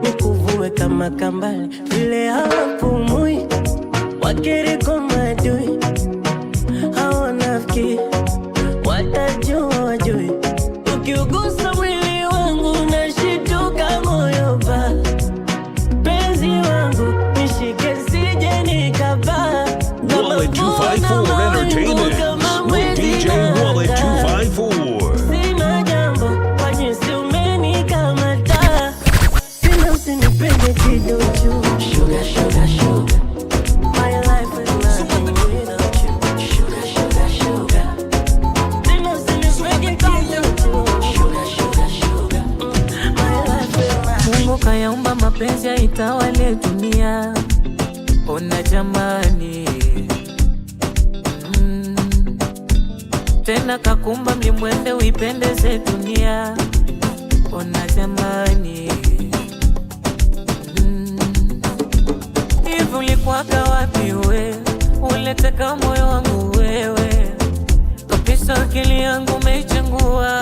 nikuvue kama kambale. Vile hawapumui, wakiri kwa madui. Hawanafiki, watajua wajui. Ukiugusa mwili wangu nashituka moyo pa. Penzi wangu nishike sije nikapaa, Wallet 254 Entertainment with DJ Wallet 254. sina jambo kwa jinsi umenikamata, tena usinipende kiduchu. Sugar, sugar, sugar, my life is nothing without tena kakumba mlimwende uipendeze dunia. Ona jamani, hivi ulikuwaga wapi we? Uleteka moyo wangu wewe, kabisa akili yangu umeichengua.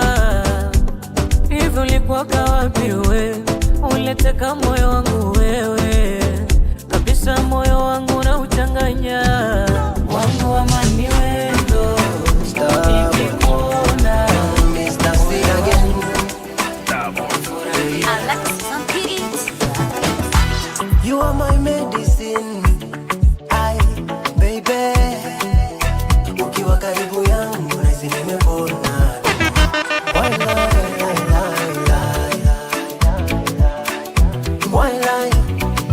Hivi ulikuwaga wapi we? Uleteka moyo wangu wewe, kabisa moyo wangu unauchanganya. Wangu wa mani wendo nikikuona Mr. C again. You are my medicine, baby. Ukiwa karibu yangu nahisi nimepona.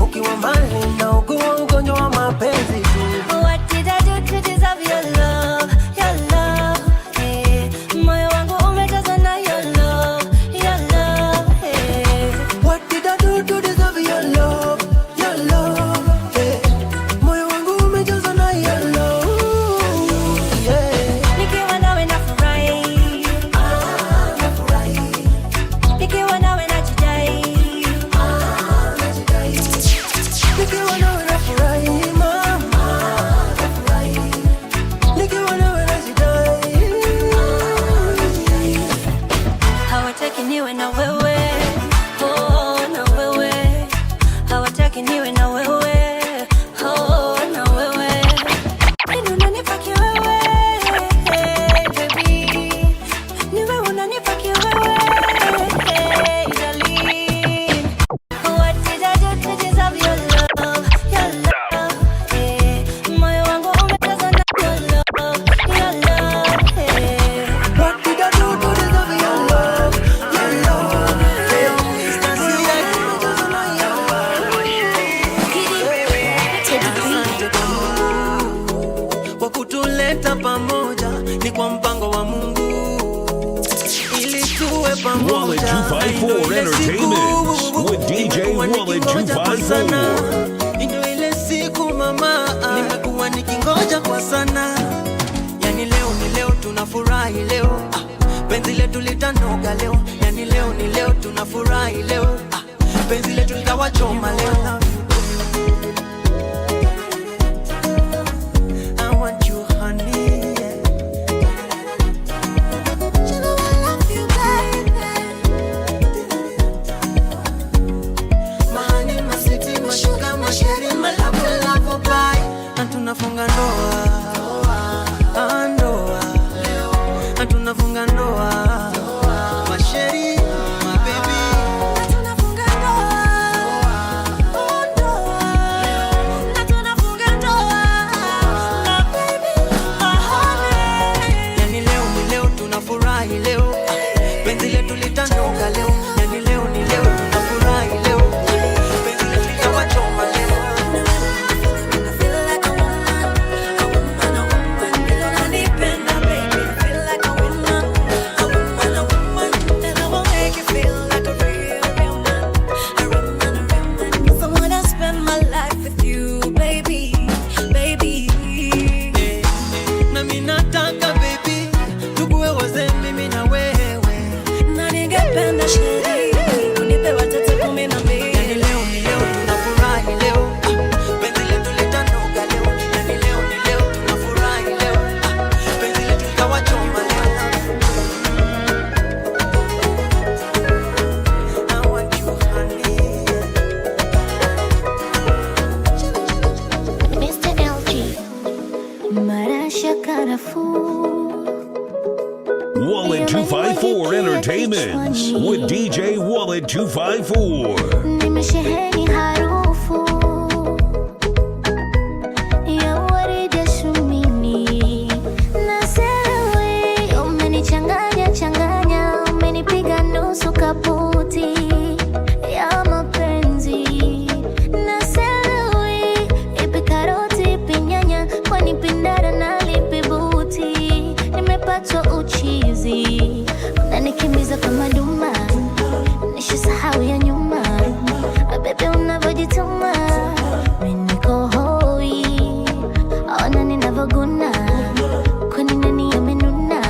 Ukiwa mbali naugua ugonjwa wa mapenzi tu. What did I do to deserve your love, your love, hey. Moyo wangu umejazwa na your love, hey. What did I do to deserve your love, hey. Moyo wangu umejazwa na your love, yeah. Nikiwa nawe nafurahi, nafurahi. nikiwa nawe najidai, najidai. Nikiwa nawe nafurahi, mama, nafurahi. Nikiwa nawe najidai. hawataki niwe na wewe, oh, na wewe. Hawataki niwe na wewe, oh, na wewe. Nini unanipaki wewe, hey, baby. Ni wewe unanipaki wewe, hey, darling. What did I do to deserve your love, hey. Moyo wangu umejazwa na your love, hey. What did I do to deserve your love, hey. Mr. C, umejazwa na your love. Kwa kutuleta pamoja ni kwa mpango wa Mungu, ili tuwe pamoja. Wallet 254 Entertainment with DJ Wallet 254. Ndio ile siku mama, nimekuwa nikingoja kwa sana. Yani leo ni leo, tunafurahi leo, penzi letu litanoga leo. Yani leo ni leo, tunafurahi leo, penzi letu litawachoma leo. I want you honey, yeah. You know I love you, baby. My honey, my sweetie, my sugar, my sherry, my love, bye. Na tunafunga ndoa, ndoa. Na tunafunga ndoa, my sherry, my baby. Na tunafunga ndoa, ndoa. Na tunafunga ndoa, my baby, my honey. Yani leo ni leo, tunafurahi leo, penzi letu litanoga leo. Yani leo ni leo, tunafurahi leo, penzi letu litawachoma leo. I feel like a woman, a woman, a woman. Unanipenda, baby. I feel like a woman, a woman, a woman. And I will make you feel like a real, real man, a real man, a real man. 'Cause I wanna spend my life with you, baby, baby. Na mimi nataka baby, tukuwe wazee mimi na wewe. Na ningependa sherehe, unipe watoto 12. Yani leo ni leo, tunafurahi leo, penzi letu litanoga leo. Yani leo ni leo, tunafurahi leo, penzi letu litawachoma leo. I want you honey, Mr. LG, Marasha Karafuu. Wallet 254 Entertainment with DJ Wallet 254. Nimesheheni harufu ya waridi ya shumini na sewe. Umenichanganya changanya, umenipiga nusu kaputi ya mapenzi na sewe. Ipi karoti, ipi nyanya, kwani pindara na lipi buti. Nimepatwa uchizi, unanikimbiza kama duma, nishisahau ya nyuma. Bebe unavyojituma, mimi niko hoi. Ona ninavoguna, kwani nani amenuna.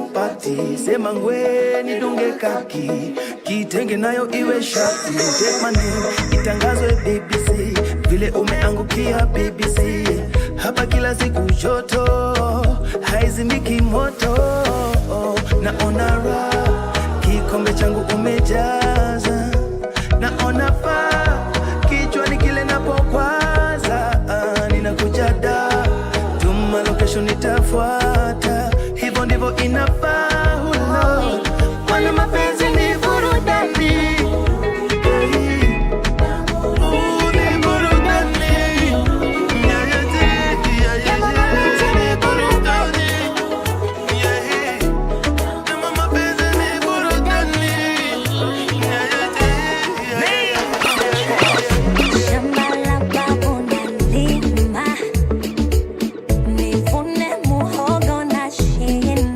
chapati, sema ngwe nidunge kaki, kitenge nayo iwe shati. Take my name, itangazwe BBC, vile umeangukia BBC. Hapa kila siku joto, haizimiki moto. Naona raha, kikombe changu umejaza. Naona faa, kichwani kile napokwaza. Ninakuja da, tuma location nitafuata. Hivyo ndivyo inafaa, Lord. Wana mapenzi ni burudani.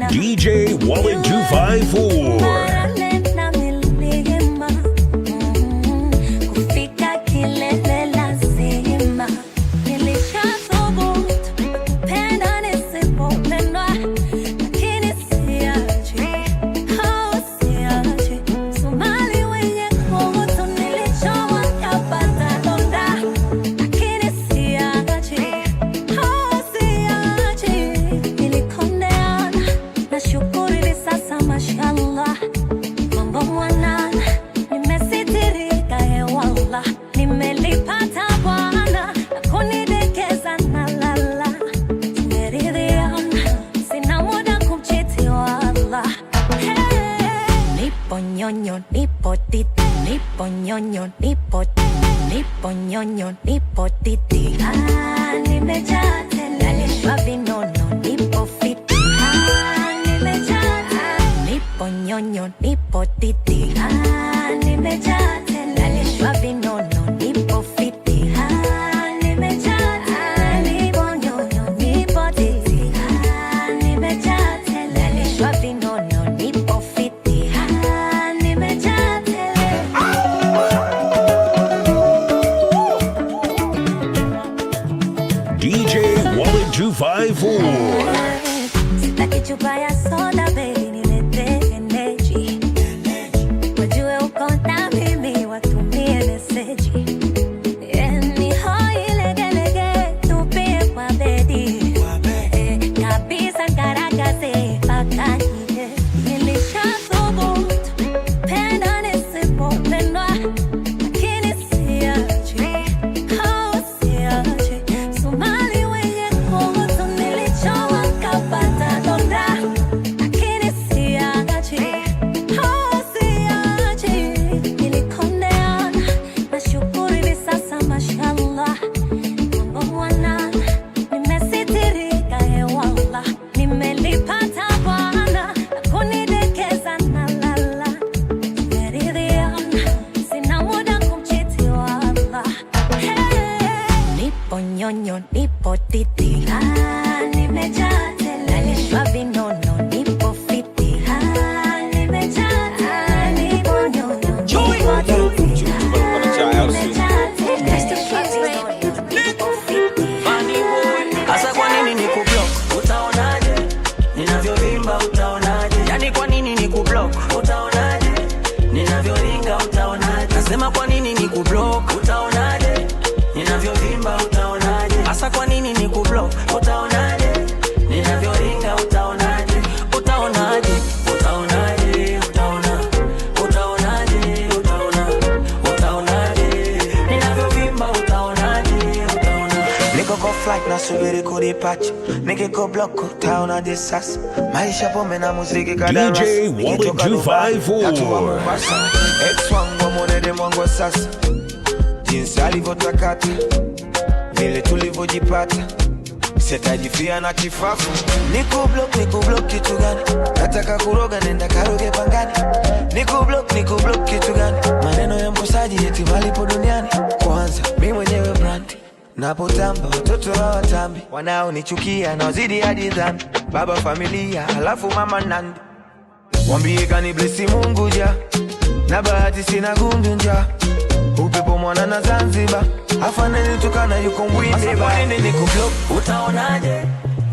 DJ Wallet 254. DJ Wallet 254. Sitaki chupa ya soda baby, nilete energy. Wajue uko na mimi, watumie message. Ni hoi legelege, tupie kwa bedi. Kabisa ngaragaze, paka nye. Nilisha thubutu, penda nisipopendwa. Lakini siachi, siachi. Somali wenye kuhusu nilichowa kapata donda. Lakini siachi, siachi. Nilikondeana, nashukuru hivi sasa mashallah. Mambo mwanana, nimesitirika hewala. Nimelipata Bwana, kunidekeza na lala. Nimeridhiana, sina muda kumchiti wala. Nipo nyonyo, nipo titi. Nimejaa tele, nalishwa vinono, nipo fiti. Nimejaa tele, nipo nyonyo, nipo titi. Asa kwa nini nikublock? Utaonaje? Ninavyovimba utaonaje? Yani kwa nini nikublock? Utaonaje? Ninavyoringa utaonaje? Nasema kwa nini nikublock? Utaonaje? Ninavyovimba utaonaje? Asa kwa nini nikublock? Utaonaje? Ninavyoringa utaonaje? Utaonaje? Utaonaje? Utaona. Utaonaje? Utaona. Utaonaje? Ninavyovimba utaonaje? Utaona. Niko kwa flight na subiri kudipacha. Niko block utaonaje sasa? Maisha pombe na muziki kadarasa. DJ Wallet 254. Ex wangu mwanede mwangu sasa. Jinsi alivyotakata, vile tulivyojipata. Sitajifia na kifafu. Niko block kitu gani? Nataka kuroga nenda karoge pangani. Niko block kitu gani? Maneno ya mkosaji eti malipo duniani. Kwanza mimi mwenyewe brand. Napotamba watoto hawatambi. Wanaonichukia na wazidi hadi dhambi. Baba familia halafu mama nandi. Wambie kani blessi Mungu ja. Na bahati sina gundu nja. Upepo mwana na Zanzibar. Afane nitukana yuko mwinde ba. Niko block. Utaonaje?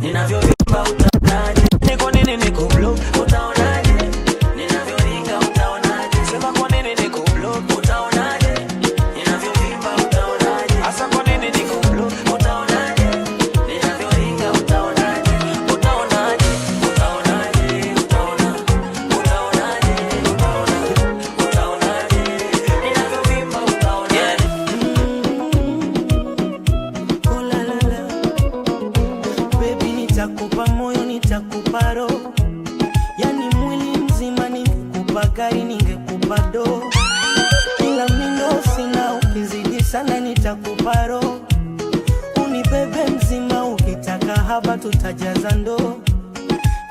Ninavyovimba utaonaje? Ni kwa nini niko block? Utaonaje? Ninavyoringa utaonaje? Sema kwa nini niko block? Utaonaje? Ninavyovimba utaonaje? Asa kwa nini niko block? Utaonaje? Ninavyoringa utaonaje? Utaonaje? Utaonaje? Utaonaje? Utaonaje? Ninavyovimba utaonaje? Oh la la la. Baby nitakupa moyo nitakupa roho, yani mwili mzima ningekupa gari ningekupa do, ila mindo sina, ukizidi sana nitakupa roho, unibebe mzima, ukitaka haba tutajaza ndoo,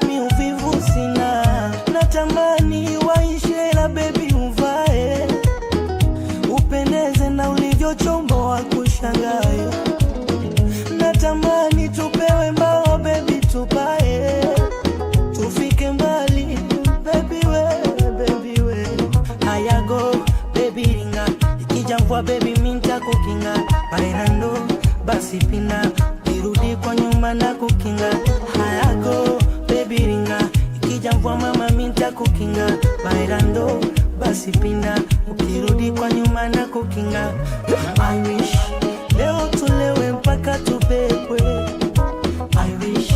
mi uvivu sina, natamani waishe la baby uvae, upendeze na ulivyochombo wa kushangae, natamani tupewe mbao baby tupae, tufike mbali baby we, hayago baby ringa, ikija mvua baby minta kukinga, bailando basi pina, kirudi kwa nyuma na kukinga, hayago baby ringa, ikija mvua mama minta kukinga, bailando basi pina, ukirudi kwa nyuma na kukinga. I wish leo tulewe mpaka tubebwe, I wish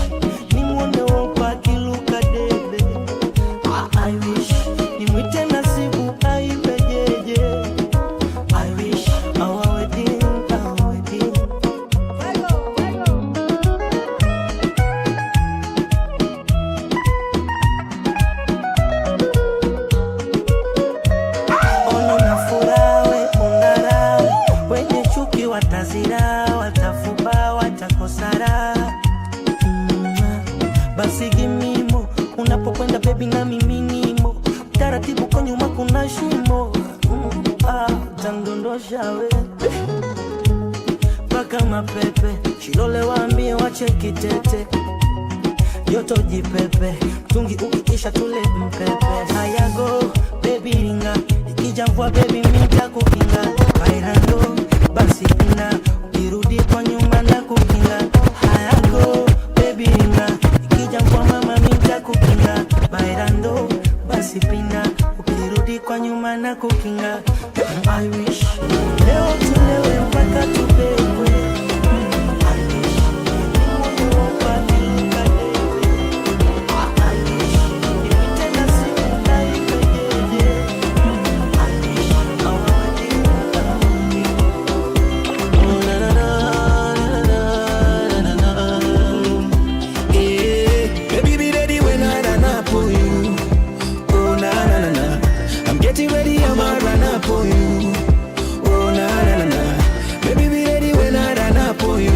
nimwone wopa kiluka debe, I wish nimwite nasibu aibejeje, I wish our wedding, our wedding. Ono na furawe ungarawe, wenye chuki watazira, watafuba, watakosara. Basi gimimo, unapokwenda baby na miminimo, taratibu kwa nyuma kuna shimo, tandondosha we paka mapepe, shilole waambie wache kitete, yoto jipepe, tungi ukikisha tule mpepe, hayago baby ringa, ikija mvua baby mita kukinga, bailando basi pina, ukirudi kwa nyuma na kukinga, hayago baby ringa, ikija mvua mama mita kukinga, bailando basi pina, ukirudi kwa nyuma na kukinga. I wish leo tulewe mpaka tubebwe, I wish nimwone wopa kiluka debe, I wish nimwite nasibu aibejeje, I wish our wedding, our wedding. Oh na na na na na na na. Baby be ready when I run up for you. Oh na na na na, I'm getting ready, I'ma run up for you. Oh na na na na, baby be ready when I run up for you.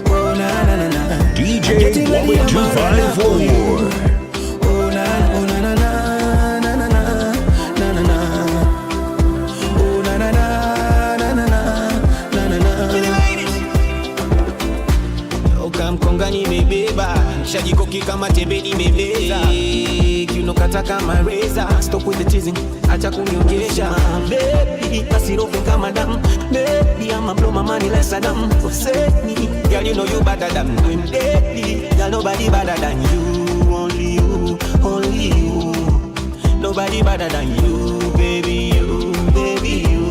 Oh na na na na, DJ Wallet 254. oh na na na na na na na, oh na na na na na na na. Ukamkonga nimebeba, shajikoki kama tembe nimebeza, kiunokata kama reza, stop with the teasing, acha kuniongesha, baby pasirofe kama damu, baby I'ma blow my money like Saddam Hussein, girl you know you better than me, baby, girl nobody better than you, only you, only you, nobody better than you, baby you, baby you.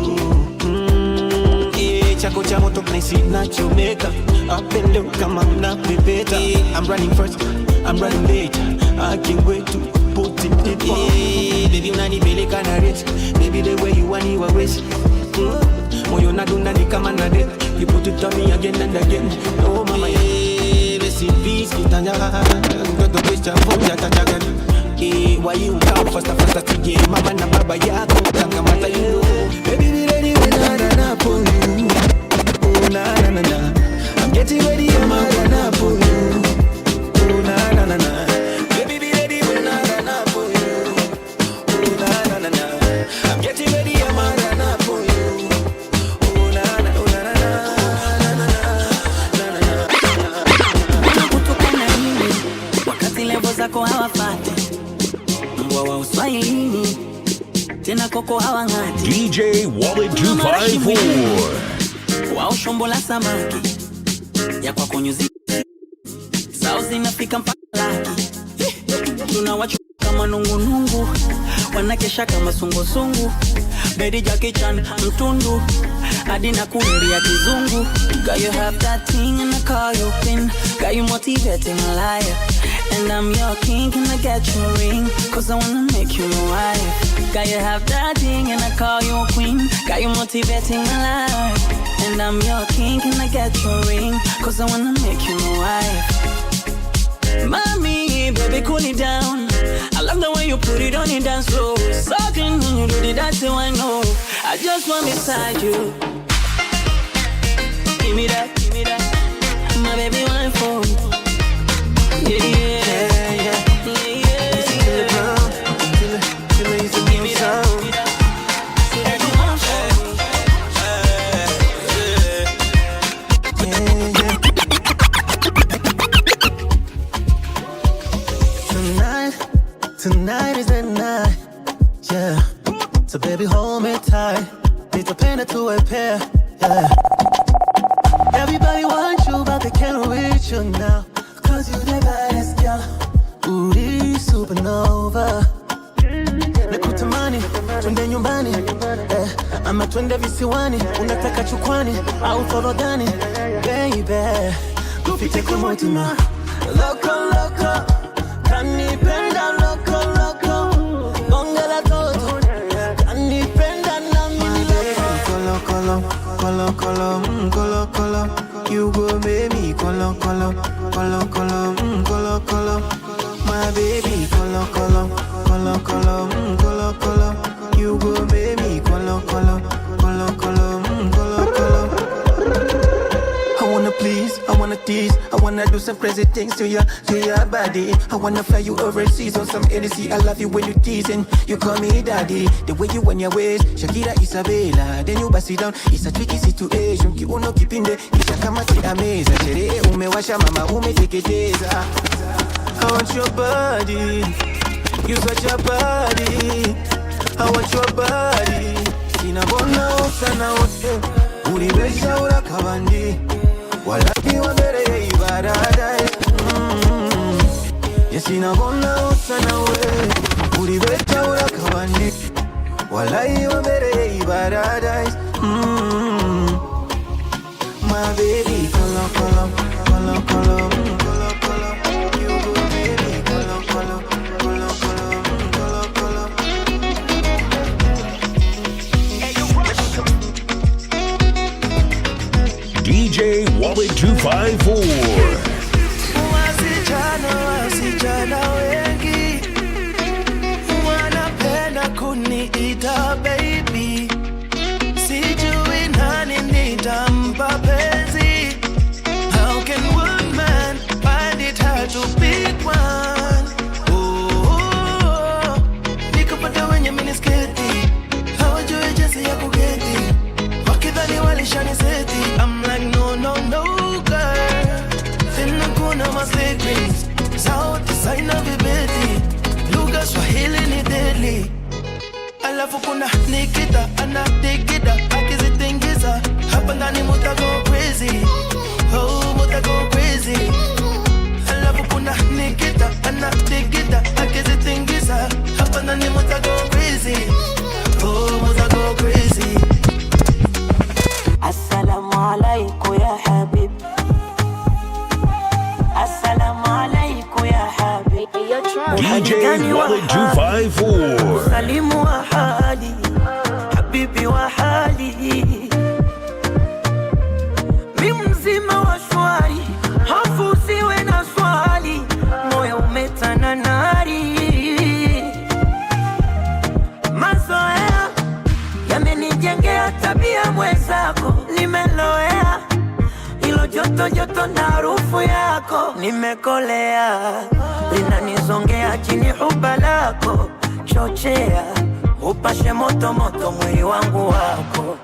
Chako cha moto place nachomeka, up and low kama mnapepeta, I'm running first, I'm running late, I can't wait to put it deep on. Baby unanipeleka na rate, baby the way you want your waist, moyo nadunda ni kama nade, you put it on me again and again, oh mama besi peace kitanyaka, mtoto kesha fonja tachagani, why you come faster faster tige, mama na baba yako tangamata you know, baby be ready when I run up for you. Oh na na na na, I'm getting ready, I'ma run up for you. Oh na na na na, baby be ready when I run up for you. Oh na na na na, I'm getting ready, I'ma run up for you. Oh na na na na na na. Kutokana nini wakati levo zako hawafati, mbwa wa uswahilini tena koko hawangati, DJ Wallet 254. wao shombo la samaki ya kwa konyuzi sao zinafika mpaka laki, tunawachu kama nungunungu, wanakesha kama sungusungu. Bedi Jackie Chan mtundu, hadi na kundi ya kizungu. Girl, you have that thing and I call you queen. Got you motivating a liar. And I'm your king, can I get your ring? Cause I wanna make you my wife. Got you have that thing and I call you a queen. Got you motivating a liar. And I'm your king, can I get your ring? Cause I wanna make you my wife. Mommy, baby, cool it down. I love the way you put it on your dance floor. Sucking when you do the dancing, I know. I just want beside you. Give me that, my baby, one for me. Yeah, yeah, yeah, yeah. Listen to the drum, till it used to give me sound. Tonight is the night, yeah. So baby, hold me tight. Need to paint it to a pair, yeah. Everybody wants you, but they can't reach you now. Cause you the baddest girl. Uri supernova. Nakutamani, twende nyumbani, ama twende visiwani. Unataka chukwani, au forodhani, baby. Kupite kwa motima. Loco, loco. Kanipenda loco, loco. Bongela todo. Kanipenda na mimi loco. Colo, colo, colo, colo, colo, colo. You go baby, colo, colo, colo, colo, colo, colo. My baby, colo, colo, colo, colo, colo, colo. You go baby, colo, colo, colo, colo, colo, colo. I wanna please, I wanna tease, I wanna do some crazy things to your body. I wanna fly you overseas on some Hennessy. I love you when you teasing, you call me daddy. The way you want your ways, Shakira Isabella. Then you bust it down, it's a tricky situation. Kiuno kipinde, kisha kama si ameza. Sherehe umewasha mama umeteketeza. I want your body, you such a body. I want your body. Sinabona sana wote, ulibesha urakabandi. Walaki wabere ibarada. Yes, inabona sana we, ulibesha urakabandi. Walaki wabere ibarada. My baby, colo, colo, colo, colo, colo, colo. You go baby, colo, colo, colo, colo, colo, colo. DJ Wallet 254. Wasichana wengi wanapenda kuniita baby. Sijui nani nitampa penzi. How can one man find it hard to pick one? Oh, nikapata wenye minisketi, hawajui jinsi ya kuketi, wakidhani walishaniseti. I'm like no, no, no girl. Tena kuna maslippings, sauti saina vibeti, lugha Swahili ni deadly. Alafu kuna Nikita, anatikida, akizitingiza. Hapa ndani muta go crazy, oh muta go crazy. Alafu kuna Nikita, anatikida, akizitingiza. Hapa ndani muta go crazy, oh muta go crazy. Assalamu alaikum ya habib. Assalamu alaikum ya habib. DJ Wallet 254. Salimu wa hali, habibi wa hali. Mi mzima wa shwari, hofu usiwe na swali. Moyo umetana nari. Mazoea yamenijengea tabia mwenzako. Nimeloea ilo joto joto na harufu yako. Nimekolea linanizongea chini huba lako. Chochea upashe moto moto mwili wangu wako.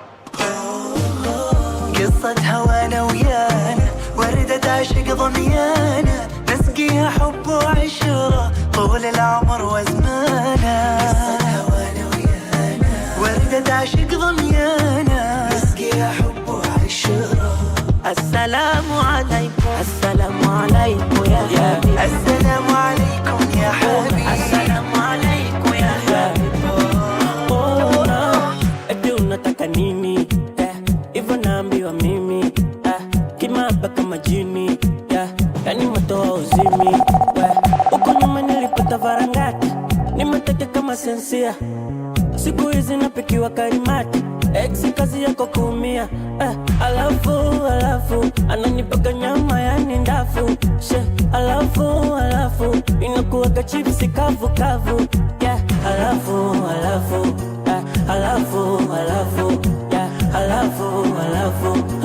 قصة هوانا ويانا وردة عاشق ضميانا نسقيها حب وعشرة طول العمر وزمانا. قصة هوانا ويانا وردة عاشق ضميانا نسقيها حب وعشرة. السلام عليكم، السلام عليكم يا حبيبي. السلام عليكم يا حبيبي. mateke kama sensia. Siku hizi napikiwa karimati, ex kazi yako kuumia. Alafu ananipaka nyama yani ndafu. Alafu inakuwa kachipsi kavu kavu. Yeah, alafu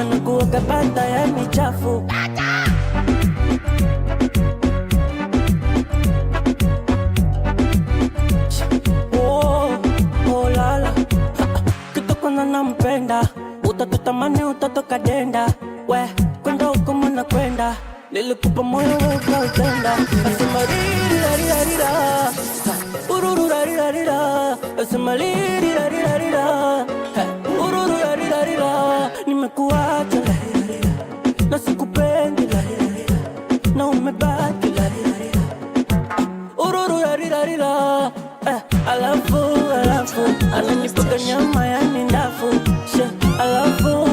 anakuwa kabata yani chafu. Nampenda, utatutamani utatoka denda. We, kwenda huko mwana kwenda, nilikupa moyo ukautenda. Asema ririrarirarira, urururarirarira. Asema ririrarirarira, urururarirarira. Nimekuacha na sikupendi na umebaki urururarirarira. Alafu ananipaka nyama yani ndafu. Alafu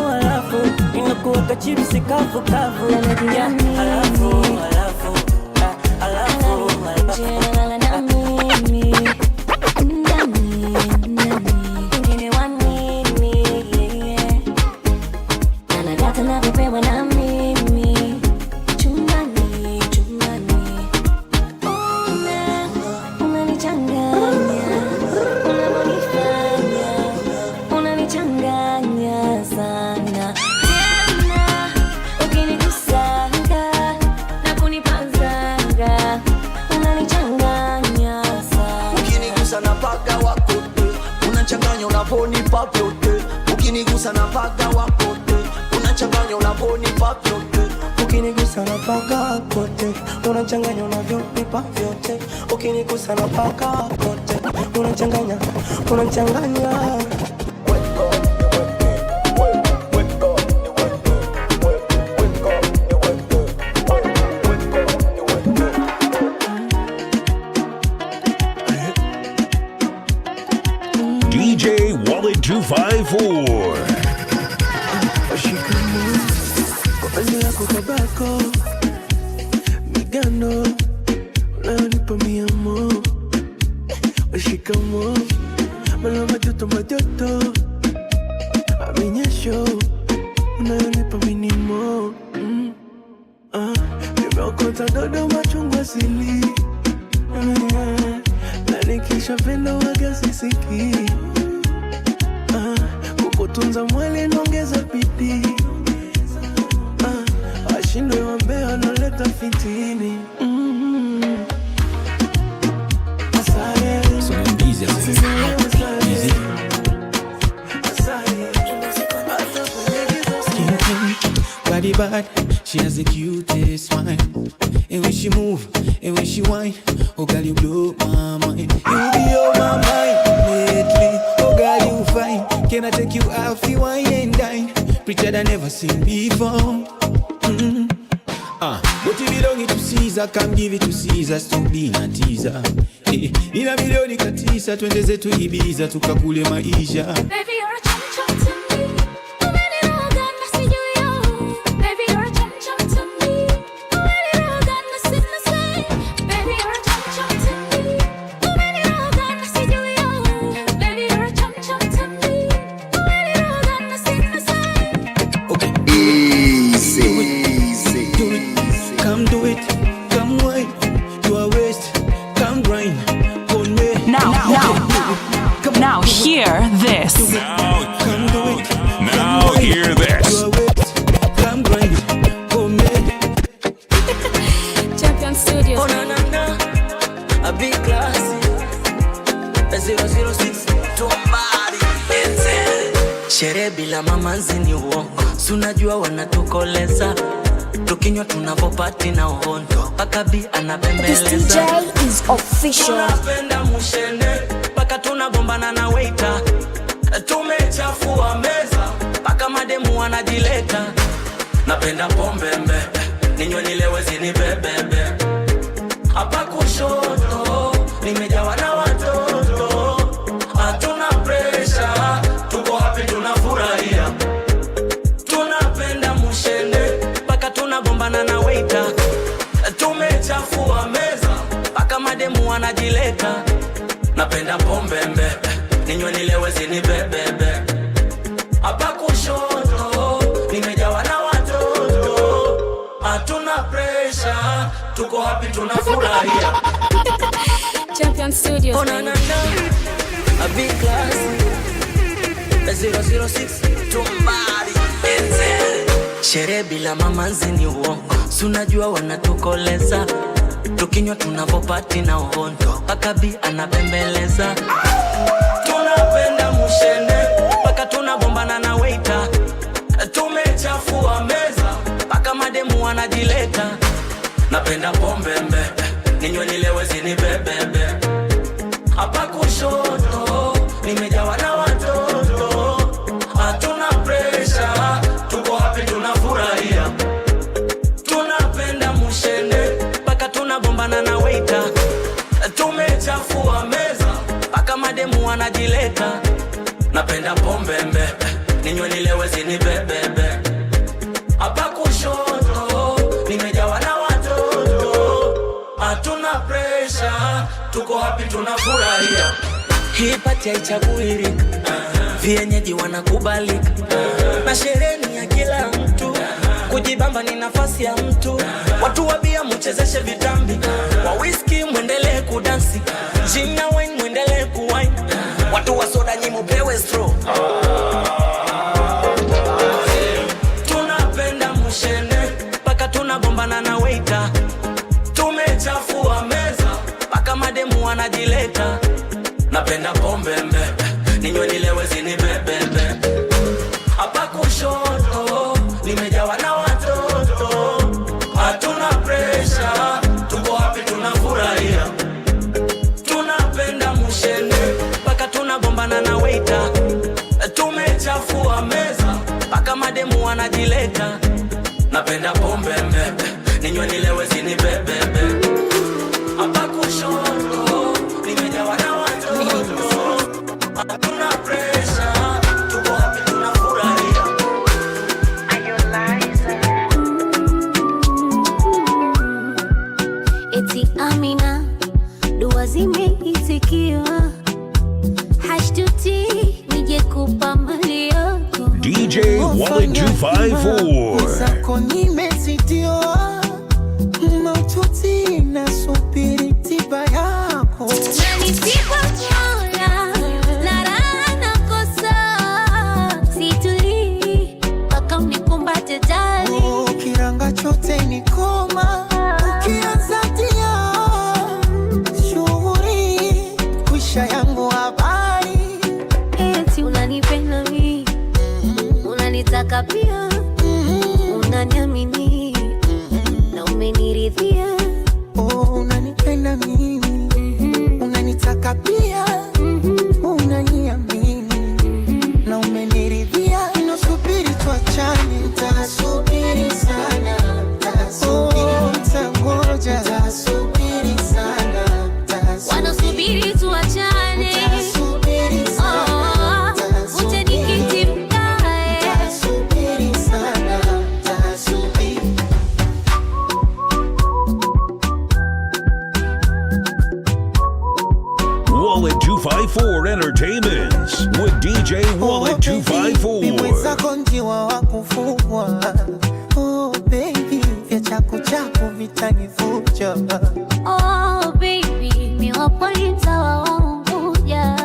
inakuwa kachipsi kavu kavu. Alafu ukinigusa na paga wakote, unachanganya unavonipa vyote. Ukinigusa na paga wakote, unachanganya unavyonipa vyote. Ukinigusa na paga wakote, unachanganya DJ Wallet 254. Tabako migano unanipa mi amor. Shikamo malo majoto aminyesho unanipa minimo. Nimeokota dodo machungwa sili na nikisha penda waga sisiki. Kukutunza mwili nongeza bidii. Ashindwe wambea analeta fitini. Body bad, she has the cutest smile. And when she move, and when she whine, oh girl you blow my mind. You be on my mind lately, oh girl you fine. Can I take you out for wine and dine? Pretend I never seen before. But if you don't get to Caesar, come give it to Caesar. Stop being a teaser. Nina milioni katisa, twende zetu Ibiza, tukakule maisha. Baby, you're a chum-chum to me. Umeniroga na sijui yo. Baby, you're a chum-chum to me. Umeniroga na sijui. Baby, you're a chum-chum to me. Umeniroga na sijui yo. Baby, you're a chum-chum to me. Umeniroga na sijui. Okay. Easy. Come do it, come wine. You are waste, come grind. Now hear this. Now hear this. Come grind, Champion Studios. Oh na na na, a big class. 006 tumbari. Sherehe bila mamanzi ni uongo. Sunajua wanatukoleza. Tukinywa tunapopati na uhondo. Paka bi anabembeleza. This DJ is official. Tunapenda mushene. Paka tunagombana na waiter. Tumechafua meza. Paka mademu wanajileta. Napenda pombe mbe. Ninywe nilewe zini bebebe. Hapa kushoto nimejawa na watoto. Hatuna pressure. Tuko happy tunafurahia. Tunapenda mushene. Tunagombana na waiter. Tumechafua meza. Paka mademu wanajileta. napenda pombe mbebe, ninywe nilewe zinibebebe. Hapa kushoto nimejawa na watoto, hatuna pressure, tuko happy tunafurahia. Champion Studios. Oh na na na, a big class, 006 tumbari enze. Sherehe bila mamanzi ni uongo, sunajua wanatukoleza, tukinywa tunavopati na uhondo, akabi anabembeleza. Tunapenda mushende, paka tunabombana na waiter, tumechafua meza, paka mademu wanajileta. Napenda pombe mbebe, ninywe nilewe zinibebebe. Hapa kushoto nimejawa na watoto, hatuna pressure, tuko happy tunafurahia. Tunapenda mushende, paka tunabombana na waiter, tumechafua meza, paka mademu wanajileta. Napenda pombe mbebe, ninywe nilewe zinibebebe. Hapa kushoto nimejawa na watoto, hatuna pressure, tuko happy tunafurahia. Hii party haichaguirika, vienyeji wanakubalika, na sherehe ni ya kila mtu, kujibamba ni nafasi ya mtu. Watu wa bia mchezeshe vitambi, wa whisky muendelee kudansi, gin na wine muendelee kuwine, watu wa soda nyi mupewe straw. Tunapenda mushende, paka tunabombana na waiter, tumechafua meza, paka mademu wanajileta. Napenda pombe mbebe, ninywe nilewe zinibebebe. Hapa kushoto nimejawa na watoto, hatuna pressure, tuko happy tunafurahia. Tunapenda mushende, paka tunabombana na waiter, tumechafua meza, paka mademu wanajileta. Napenda pombe mbebe, ninywe nilewe zinibebebe. Hapa kushoto nimejawa na watoto, hatuna pressure, tuko happy tunafurahia. Eti Amina, dua zimeitikiwa, hashtuti nije kupa mali yako. DJ Wallet 254. Zako nimezitiwa, maututi nasubiri tiba yako. Nanisipa mola, na raha nakosa, situli, paka unikumbate jali. Kiranga chote ni koma, ukianza tia shughuri, kwisha yangu habari. Eti unanipenda mi, unanitaka pia, unaniamini, na umeniridhia. Unanipenda mimi, unanitaka pia, unaniamini, na umeniridhia. Nasubiri tuachane, nitasubiri sana, nitangoja, nitasubiri sana, wanasubiri tuachane, uje nikiti mkae. nitasubiri sana, nitasubiri. Wallet 254 Entertainment with DJ Wallet 254. Nimwezako njiwa wa kufugwa. Oh baby, vya chaku chaku vitanivuja. Oh baby, mi wapointa waunguja.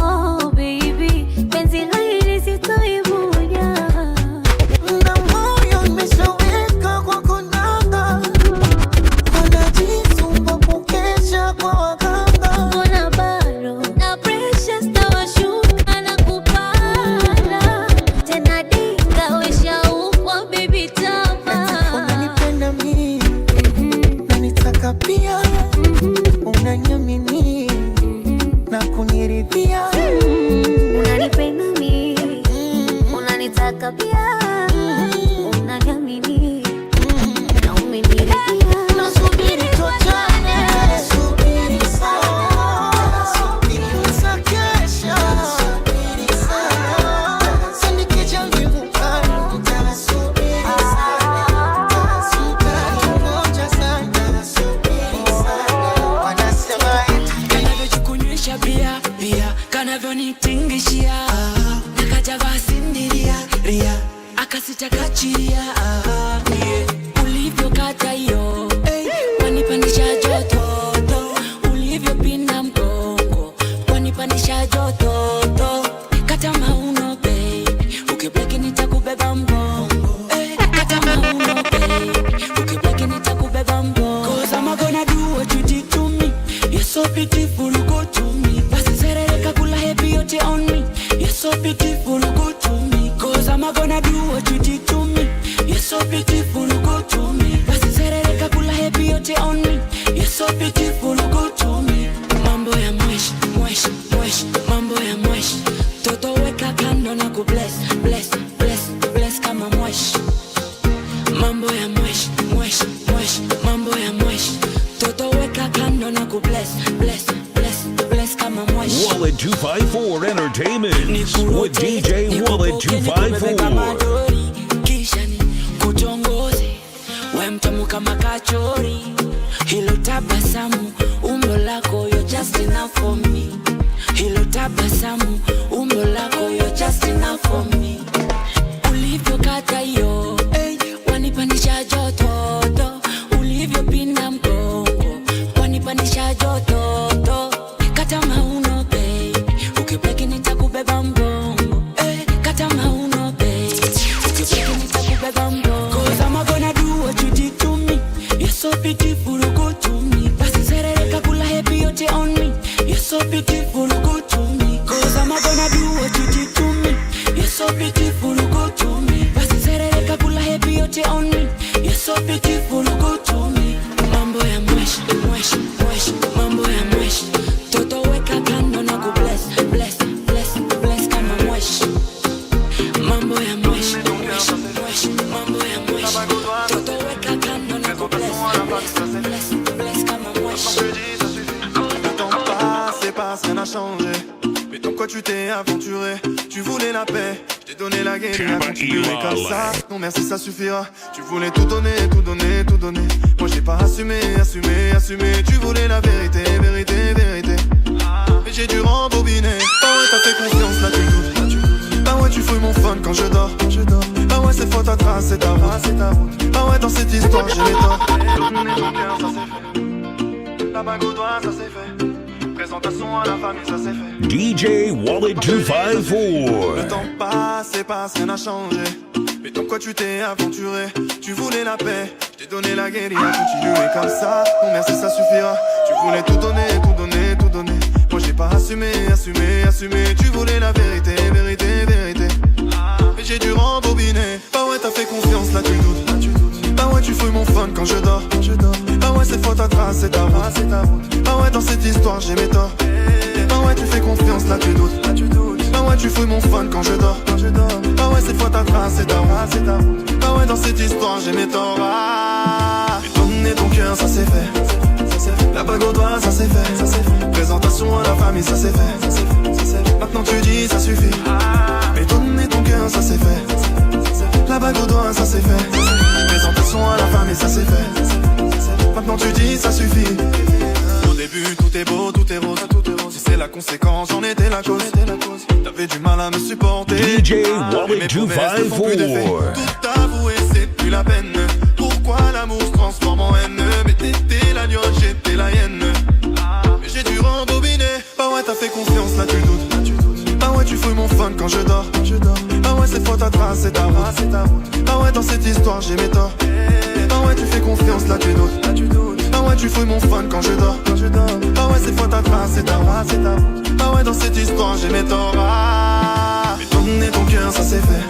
Oh baby, penzi hili sitoibuja. Na moyo nimeshaweka kwa konanga, wanajisumba kukesha kwa waganga. Mbona bado na pressure stawashuka na kupanda, tena dinga weshaukwa baby tama. Unanipenda mimi, unanitaka pia, unaniamini, na kuniridhia. Unanipenda mimi, unanitaka pia, unaniamini, na umeniridhia. Nasubiri tuachane, Subiri sana, subiri sakesha, subiri sana. Sasa nikija mbinguni, nitasubiri sana, nitasubiri sana, subiri sana. Wanasema eti Kanavyonitingishia nakajavasindiria ria akasitakachiria ulivyokata hiyo wanipandisha joto ulivyopinda mgongo wanipandisha joto kata mauno baby ukibleki nitakubeba mgongo kata mauno baby ukibleki nitakubeba mgongo 'Cause I'm gonna do what you did to me. You're so beautiful, go to me. Pasiserereka kula happy yote on me. You're so beautiful, go to me. 'Cause I'm gonna do what you did to me. You're so beautiful, go to me. Pasiserereka kula happy yote on me. You're so beautiful, go to me. Mambo ya mwesh, mwesh, mwesh. Mambo ya mwesh. Toto weka kando na ku bless, bless, bless, bless kama mwesh. Mambo ya mwesh, mwesh, mwesh. Mambo ya mwesh. Toto weka kando na ku bless, bless, bless, bless kama mwesh. Wallet 254 Entertainment with DJ Wallet 254. Kisha ni kutongoze we mtamu kama kachori, hilo tabasamu umbo lako you're just enough for me. Hilo tabasamu umbo lako you're just enough for me. Ulivyokata hiyo wanipandisha joto ulivyopinda mgongo wanipandisha joto kata mauno baby ukibleki nitakubeba mgongo kata mauno baby ukibleki nitakubeba mgongo 'Cause I'm gonna do what you did to me. You're so beautiful, go to me. Pasiserereka kula happy yote on me. You're so beautiful, go to me. 'Cause I'm gonna do what you did to me. You're so beautiful, go to me. Pasiserereka kula happy yote on me. You're so beautiful, go to me. Mambo ya mwesh, mwesh, mwesh. Mambo ya mwesh. Toto weka kando na ku bless, bless, bless, bless kama mwesh. Mambo ya mwesh, mwesh, mwesh. Mambo ya mwesh. Toto weka kando na ku bless, bless, bless, bless kama mwesh. Le temps passe et passe, rien n'a changé. Mais tant quoi tu t'es aventuré, tu voulais la paix, je t'ai donné la guerre, et à continuer comme ça. Non merci ça suffira, tu voulais tout donner, tout donner, tout donner. Moi j'ai pas assumé, assumé, assumé. Tu voulais la vérité, vérité, vérité. Mais j'ai dû rembobiner. Ah ouais t'as fait confiance, là tu doutes. Ah ouais tu fouilles mon fun quand je dors. Ah ouais c'est faute à trace, c'est ta route. Ah ouais dans cette histoire j'ai les torts. Donner ton cœur ça c'est fait. La bague au doigt ça c'est fait. Présentation à la famille, ça c'est fait. DJ Wallet 254. Le temps passe et passe, rien n'a changé. Mais tant quoi tu t'es aventuré, tu voulais la paix, je t'ai donné la guérilla, continuer comme ça. Non merci ça suffira. Tu voulais tout donner, tout donner, tout donner. Moi j'ai pas assumé, assumé, assumé. Tu voulais la vérité, vérité, vérité. Mais j'ai dû rembobiner. Bah ouais t'as fait confiance, là tu doutes. Bah ouais tu fouilles mon fun quand je dors. Bah ouais c'est faute à trace, c'est ta route. Bah ouais dans cette histoire j'ai mes torts. Bah ouais tu fais confiance, là tu doutes. Bah ouais tu fouilles mon fun quand je dors. Bah ouais c'est faute à trace, c'est ta route. Bah ouais dans cette histoire j'ai mes torts. Et donner ton cœur ça c'est fait. La bague au doigt ça c'est fait. Présentation à la famille ça c'est fait. Maintenant tu dis ça suffit. Et donner ton cœur ça c'est fait. La bague au doigt ça c'est fait. Présentation à la famille ça c'est fait. Maintenant tu dis ça suffit. Au début tout est beau, tout est rose. Si c'est la conséquence, j'en étais la cause. T'avais du mal à me supporter. DJ Wallet 254. Tout avouer c'est plus la peine. Pourquoi l'amour se transforme en haine? Mais t'étais la lionne, j'étais la hyène. Mais j'ai dû rembobiner. Bah ouais t'as fait confiance, là tu doutes. Bah ouais tu fouilles mon fun quand je dors. Bah ouais c'est faute à trace, c'est ta route. Bah ouais dans cette histoire j'ai mes torts. Bah ouais tu fais confiance, là tu doutes. Bah ouais tu fouilles mon fun quand je dors. Bah ouais c'est faute à trace, c'est ta route. Bah ouais dans cette histoire j'ai mes torts. Mais donner ton cœur ça c'est fait.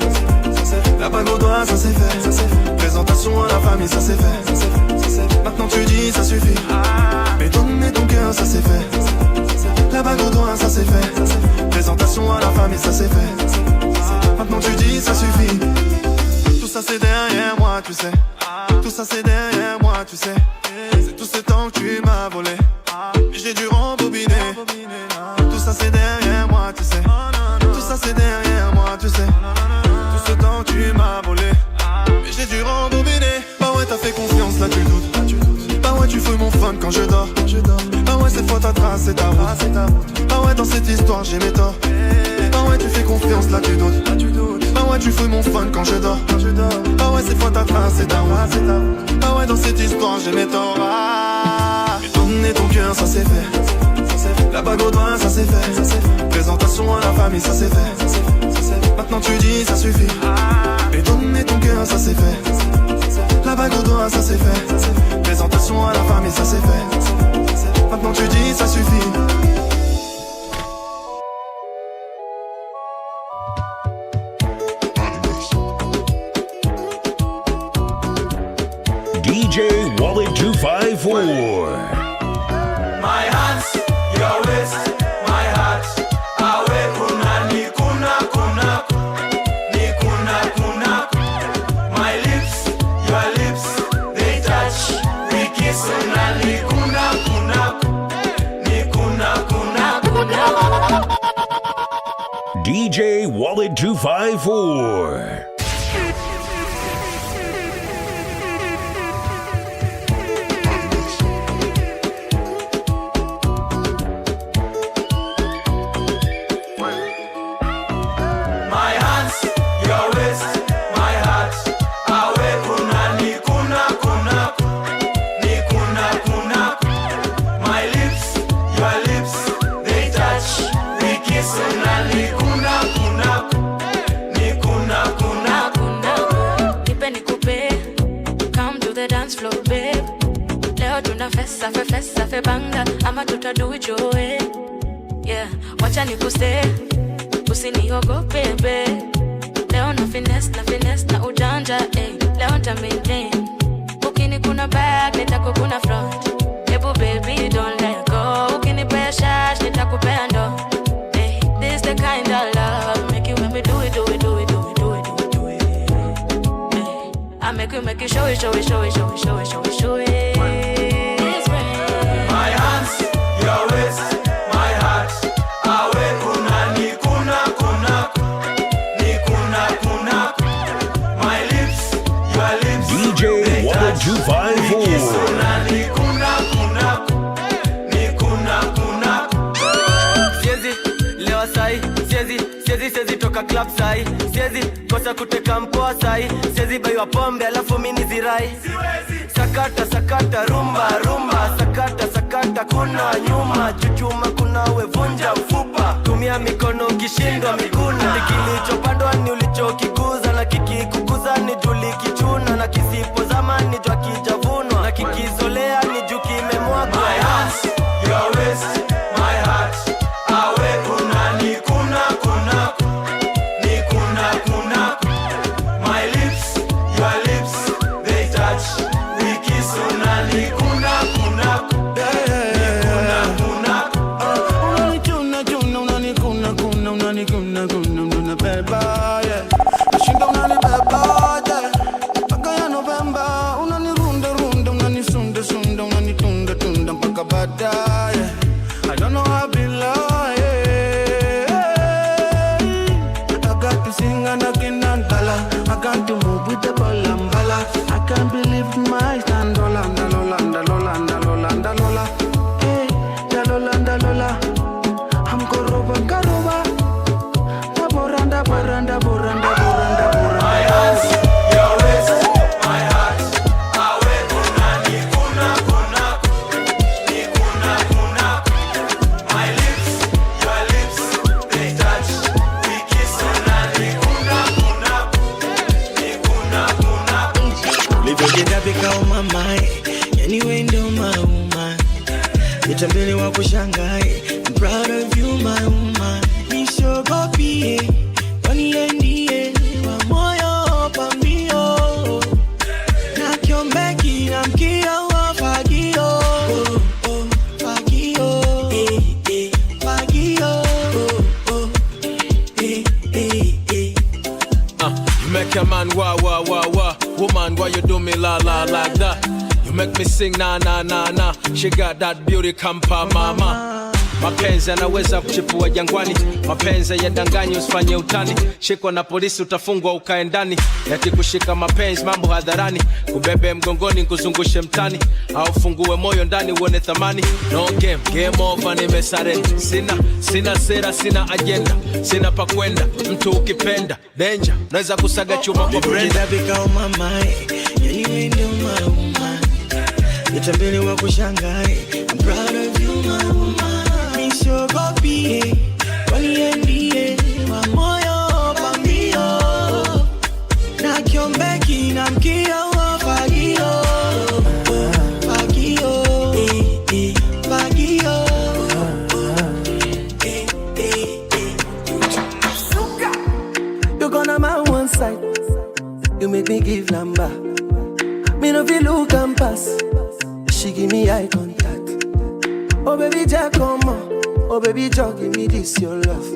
La bague au doigt ça c'est fait. Présentation à la famille ça c'est fait. Maintenant tu dis ça suffit. Mais donner ton cœur ça c'est fait. La bague au doigt ça c'est fait. Présentation à la famille ça c'est fait. Maintenant tu dis ça suffit. Tout ça c'est derrière moi tu sais. Tout ça c'est derrière moi tu sais. C'est tout ce temps que tu m'as volé. J'ai dû rembobiner. Tout ça c'est derrière moi tu sais. Tout ça c'est derrière moi tu sais. Tout ce temps que tu m'as volé. J'ai dû rembobiner. Bah ouais t'as fait confiance, là tu doutes. Bah ouais tu fouilles mon fun quand je dors. Bah ouais c'est faute à trace, c'est ta route. Bah ouais dans cette histoire j'ai mes torts. Ah ouais tu fais confiance là tu doutes. Ah ouais tu fais mon fun quand je dors. Ah ouais c'est fois ta trace c'est ta route. Ah ouais dans cette histoire j'ai mes torts. Et donner ton cœur ça c'est fait. La bague au doigt ça c'est fait. Présentation à la famille ça c'est fait. Maintenant tu dis ça suffit. Et donner ton cœur ça c'est fait. La bague au doigt ça c'est fait. Présentation à la famille ça c'est fait. Maintenant tu dis ça suffit. DJ Wallet 254. My hands, your waist, my heart. Awe kuna ni kuna kuna ni kuna kuna. My lips, your lips, they touch. We kiss una ni kuna kuna ni kuna kuna kuna. DJ Wallet 254. Fessa fe banga ama tutadu it your way. Yeah, wacha nikuse usiniogope babe. Leo na finesse na ujanja eh. Leo nta maintain. Ukini kuna back nitako kuna front. Ebu baby don't let go. Ukini pressure nitakupea ndo. Hey, this the kind of love make you when me do it. Hey, I make you show it. Your waist, my heart. Awe kuna ni kuna kuna ni kuna kuna. My lips, your lips. DJ Wallet 254. Ni kuna kuna ni kuna kuna. Siezi lewa sai, siezi toka club sai. Siezi kosa kuteka mpoa sai. Siezi baiwa pombe alafu mini zirai. Sakata rumba sakata kuna nyuma chuchuma kuna wevunja ufupa. Tumia mikono ukishindwa miguna. Kilichopandwa ni ulichokikuza na kikikukuza ni juli kichuna na kisipo zamani jua kijavunwa na kikizolea ni juu kimemwagwa. My hands, your waist, my heart. Awe kuna ni kuna kuna ni kuna kuna. My lips, your lips, they touch. We kiss una ni kuna kuna. Unani beba, yeah. Nashinda unani beba, yeah. Paka ya November, unani runda, unani sunda, unani tunda, mpaka baadaye. I don't know how I be lying. I got to sing and I can't dollar. I got to move with the balambala. I can't believe my stand. Lola. Hey, Lola. I'm Karoba. Boranda. My hands, your waist, my heart. Awe kuna ni kuna kuna ni kuna kuna. My lips, your lips, they touch. We kiss una ni kuna kuna ni kuna kuna. Livyojenga vikao mamae, anyway ndo mauma. Nitambele wa kushangae, I'm proud of you my woman. Nishogopie waniendie wa moyo pambio na kiombeki na mkia wa fagio. Fagio fagio. You make a man wah. Woman, why you do me la like that? You make me sing na. She got that beauty kampa mama. Mapenzi yanaweza kuchipua jangwani, mapenzi yadanganyi usifanye utani. Shikwa na polisi utafungwa ukae ndani, yakikushika mapenzi mambo hadharani. Kubebe mgongoni kuzungushe mtani, au fungue moyo ndani uone thamani. No game over nimesarenda. Sina sera, sina agenda, sina pa kwenda. Mtu ukipenda danger, naweza kusaga chuma kwa brenda. Vikao mamae, yani wewe ndio my woman. Nitambele wa kushangae, I'm proud of you my woman. Miss your copy, waniendie wa moyo pambio. Na kiombeki na mkio wa fagio. Fagio, fagio. You're gonna my one side. You make me give number. Me no feel look and pass. She give me eye contact. Oh baby Jack, come on. Oh baby Jack, give me this your love.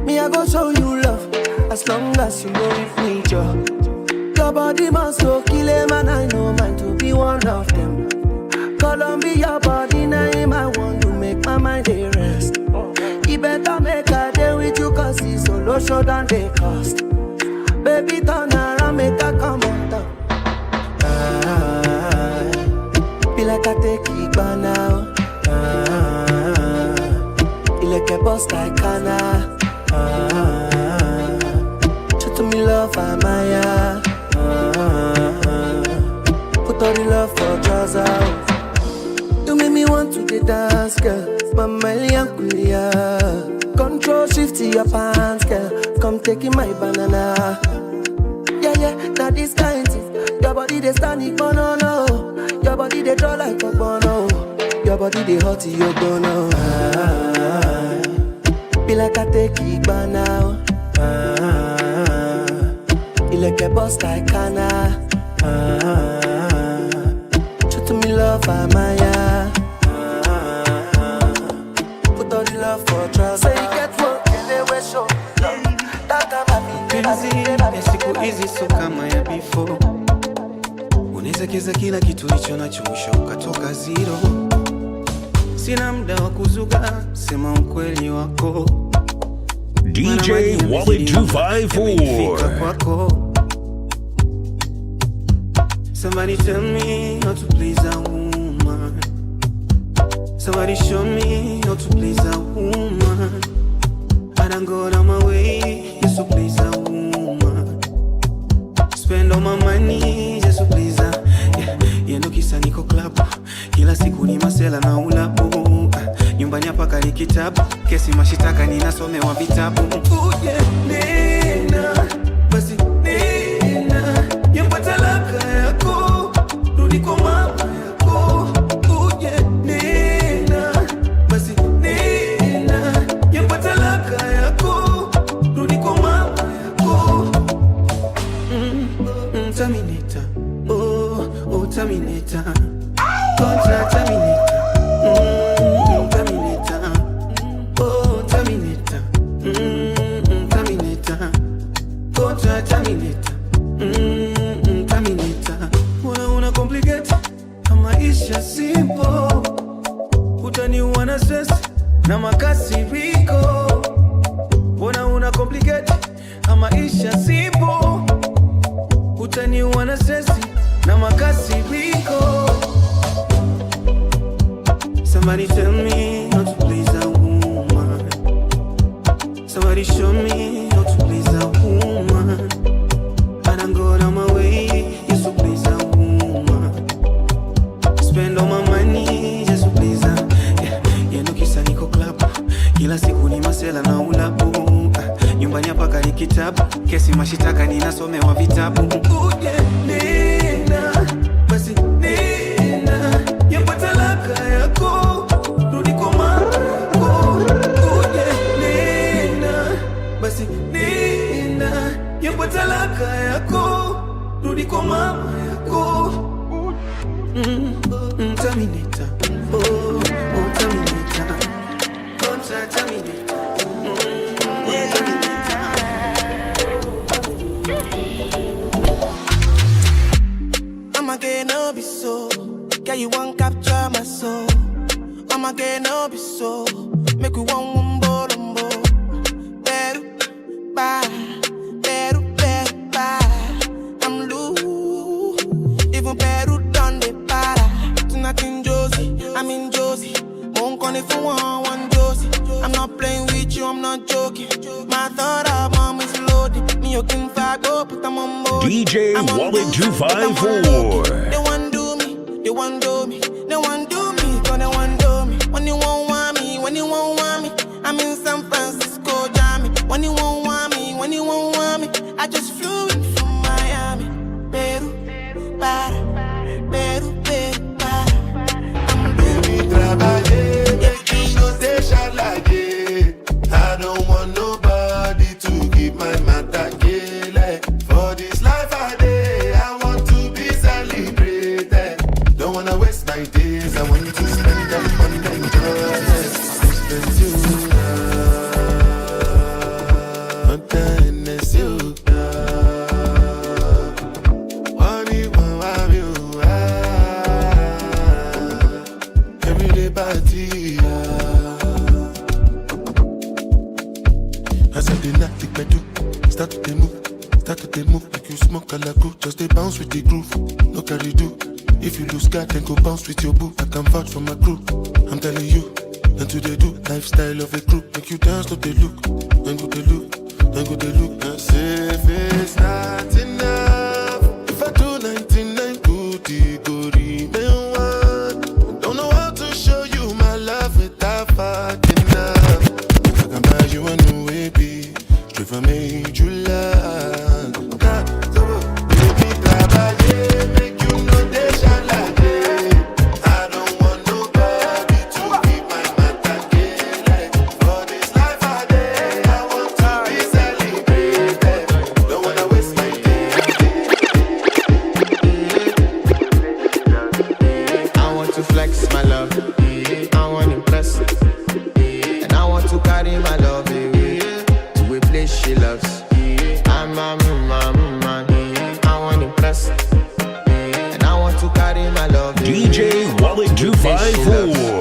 Me I go show you love, as long as you know with me, Joe. Your body must go kill him, and I know mine to be one of them. Columbia body name, I want to make my mind a rest. You better make a day with you, cause it's solo show than they cost. Baby turn around, make a come on down. Feel like I take it by now. Feel like a boss like Kana. Show to me love, I'm Maya. Put all the love for trousers. You make me want to the dance, girl. Mama Liankulia. Control shift to your pants, girl. Come taking my banana. Yeah, now this kind thing. Your body they standing for no. Your body they draw like a bono. Your body they hot to your bono. Be like I take it by now. You like a boss like Kana. Show to me love, I'm Maya. Put all the love for trust. Say you get one, and they will show. That time I mean, siku hizi so kama ya before. Unaweza kila kitu licho nacho mwisho ukatoka zero. Sina muda wa kuzuga, sema ukweli wako. DJ Wallet 254. Somebody tell me how to please a woman. Somebody show me how to please a woman. I don't go out of my way just to please a woman. Spend all my money just to please her. Yendo kisa niko club, kila siku ni masela na ulabu. Nyumbani hapa kali kitabu, kesi mashitaka ninasomewa vitabu. Uje nena, basi nena, yempa talaka yako, rudi kwa mama yako. Uje nena, basi nena, yempa talaka yako, rudi kwa mama yako. Terminator, oh terminator, contra terminator. Terminator, oh terminator, terminator, contra terminator, terminator. Una complicate, maisha simple. Utaniua na stress na makasiriko. Una complicate, maisha simple. Utaniua na stress na makasiriko. Somebody tell me how to please a woman. Somebody show me how to please a woman. I don't go out of my way just to please a woman. Spend all my money just to please her. Yendo kisa niko club, kila siku ni masela na ulabu. Nyumbani hapa kali kitabu, kesi mashitaka ninasomewa vitabu. Uje nena, basi nena, yempa talaka yako, rudi kwa mama yako. Uje nena, basi nena, yempa talaka yako, rudi kwa mama yako. Terminator, oh terminator, contra terminator. I'm again, no be so. Girl, you won't capture my soul. I'ma get no be so. Make we one bolombo. Better, bye. Better, bye. I'm loose. Even better done the para. Tonight in Josie, I'm in Josie. Won't call if you want Josie. I'm not playing with you, I'm not joking. My thought of mom is loaded. Me, you can fight up, but I'm on board. DJ Wallet 254. They want do me, they want do me, they want do me, cause they want do me. When you won't want me, when you won't want me, I'm in San Francisco, Jammy. When you won't want me, when you won't want me, I just flew in from Miami. Peru, para, Peru, Peru, para. I'm baby, trabalhei, make you no dey shalaye. I don't want nobody to keep my matter kele. For this life I dey, I want to be celebrated. Don't wanna waste my days, I want to spend that money and enjoy it. Spend you want that is you. Everyday party. As I did not think I do, start to move, like you smoke a la crew, just they bounce with the groove, no carry do. If you lose God, then go bounce with your boo. I can vouch for my crew, I'm telling you, and to they do, lifestyle of a group, make you dance, not they look, then go they look, then go they look. And say if it's not enough, if I do 99 good, it go remain one. Don't know how to show you my love without fucking love. I can buy you a new baby, straight from major land. Baby, trabalhei, make you know they shall like it. I don't want nobody to keep my matter kele. For this life I day, I want to be celebrated. Don't wanna waste my day. I want to flex my love, I want to impress, and I want to carry my love away to a place she loves. I'm a man, I want to impress, and I want to carry my love away. DJ Wallet 254.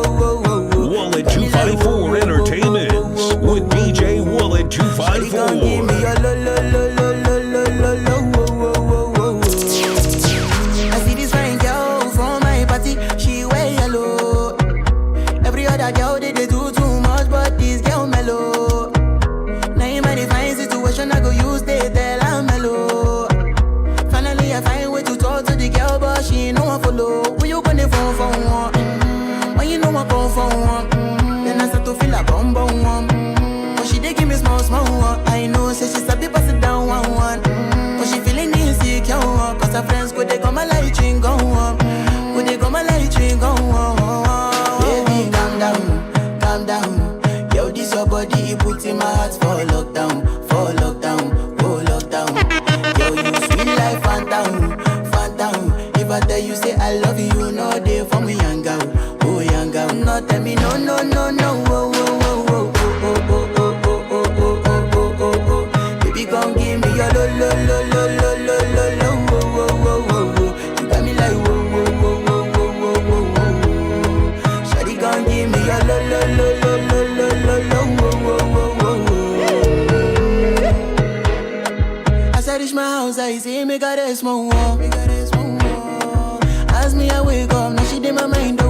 Wallet 254 Entertainment with DJ Wallet 254. I see this fine girl from my party, she wear yellow. Every other girl they do too much, but this girl mellow. Now in my divine situation, I go use they tell I'm mellow. Finally I find way to talk to the girl, but she ain't no one follow. Who you gonna phone for one? When you know I come for one, then I start to feel a bum bum one. But she dey give me small one. I know, say she's a bit pass it down one. But she feeling insecure, cause her friends could they come a light ring go on. Could they come a light ring go on. Baby, calm down. Yo, this your body, you put in my heart for lockdown, oh lockdown. Yo, you sweet life, phantom. If I tell you say I love you, no day for me, young girl. No, tell me no, oh, oh, oh, oh, oh, oh, oh, oh, me your lo lo lo lo lo lo lo lo wo wo wo wo wo. You got me like wo wo wo wo wo wo wo wo. Shawty gon' give me your lo lo lo lo lo lo lo lo wo wo wo wo wo. As I reach my house, I see me got a small wall. As me I wake up, now she did my mind.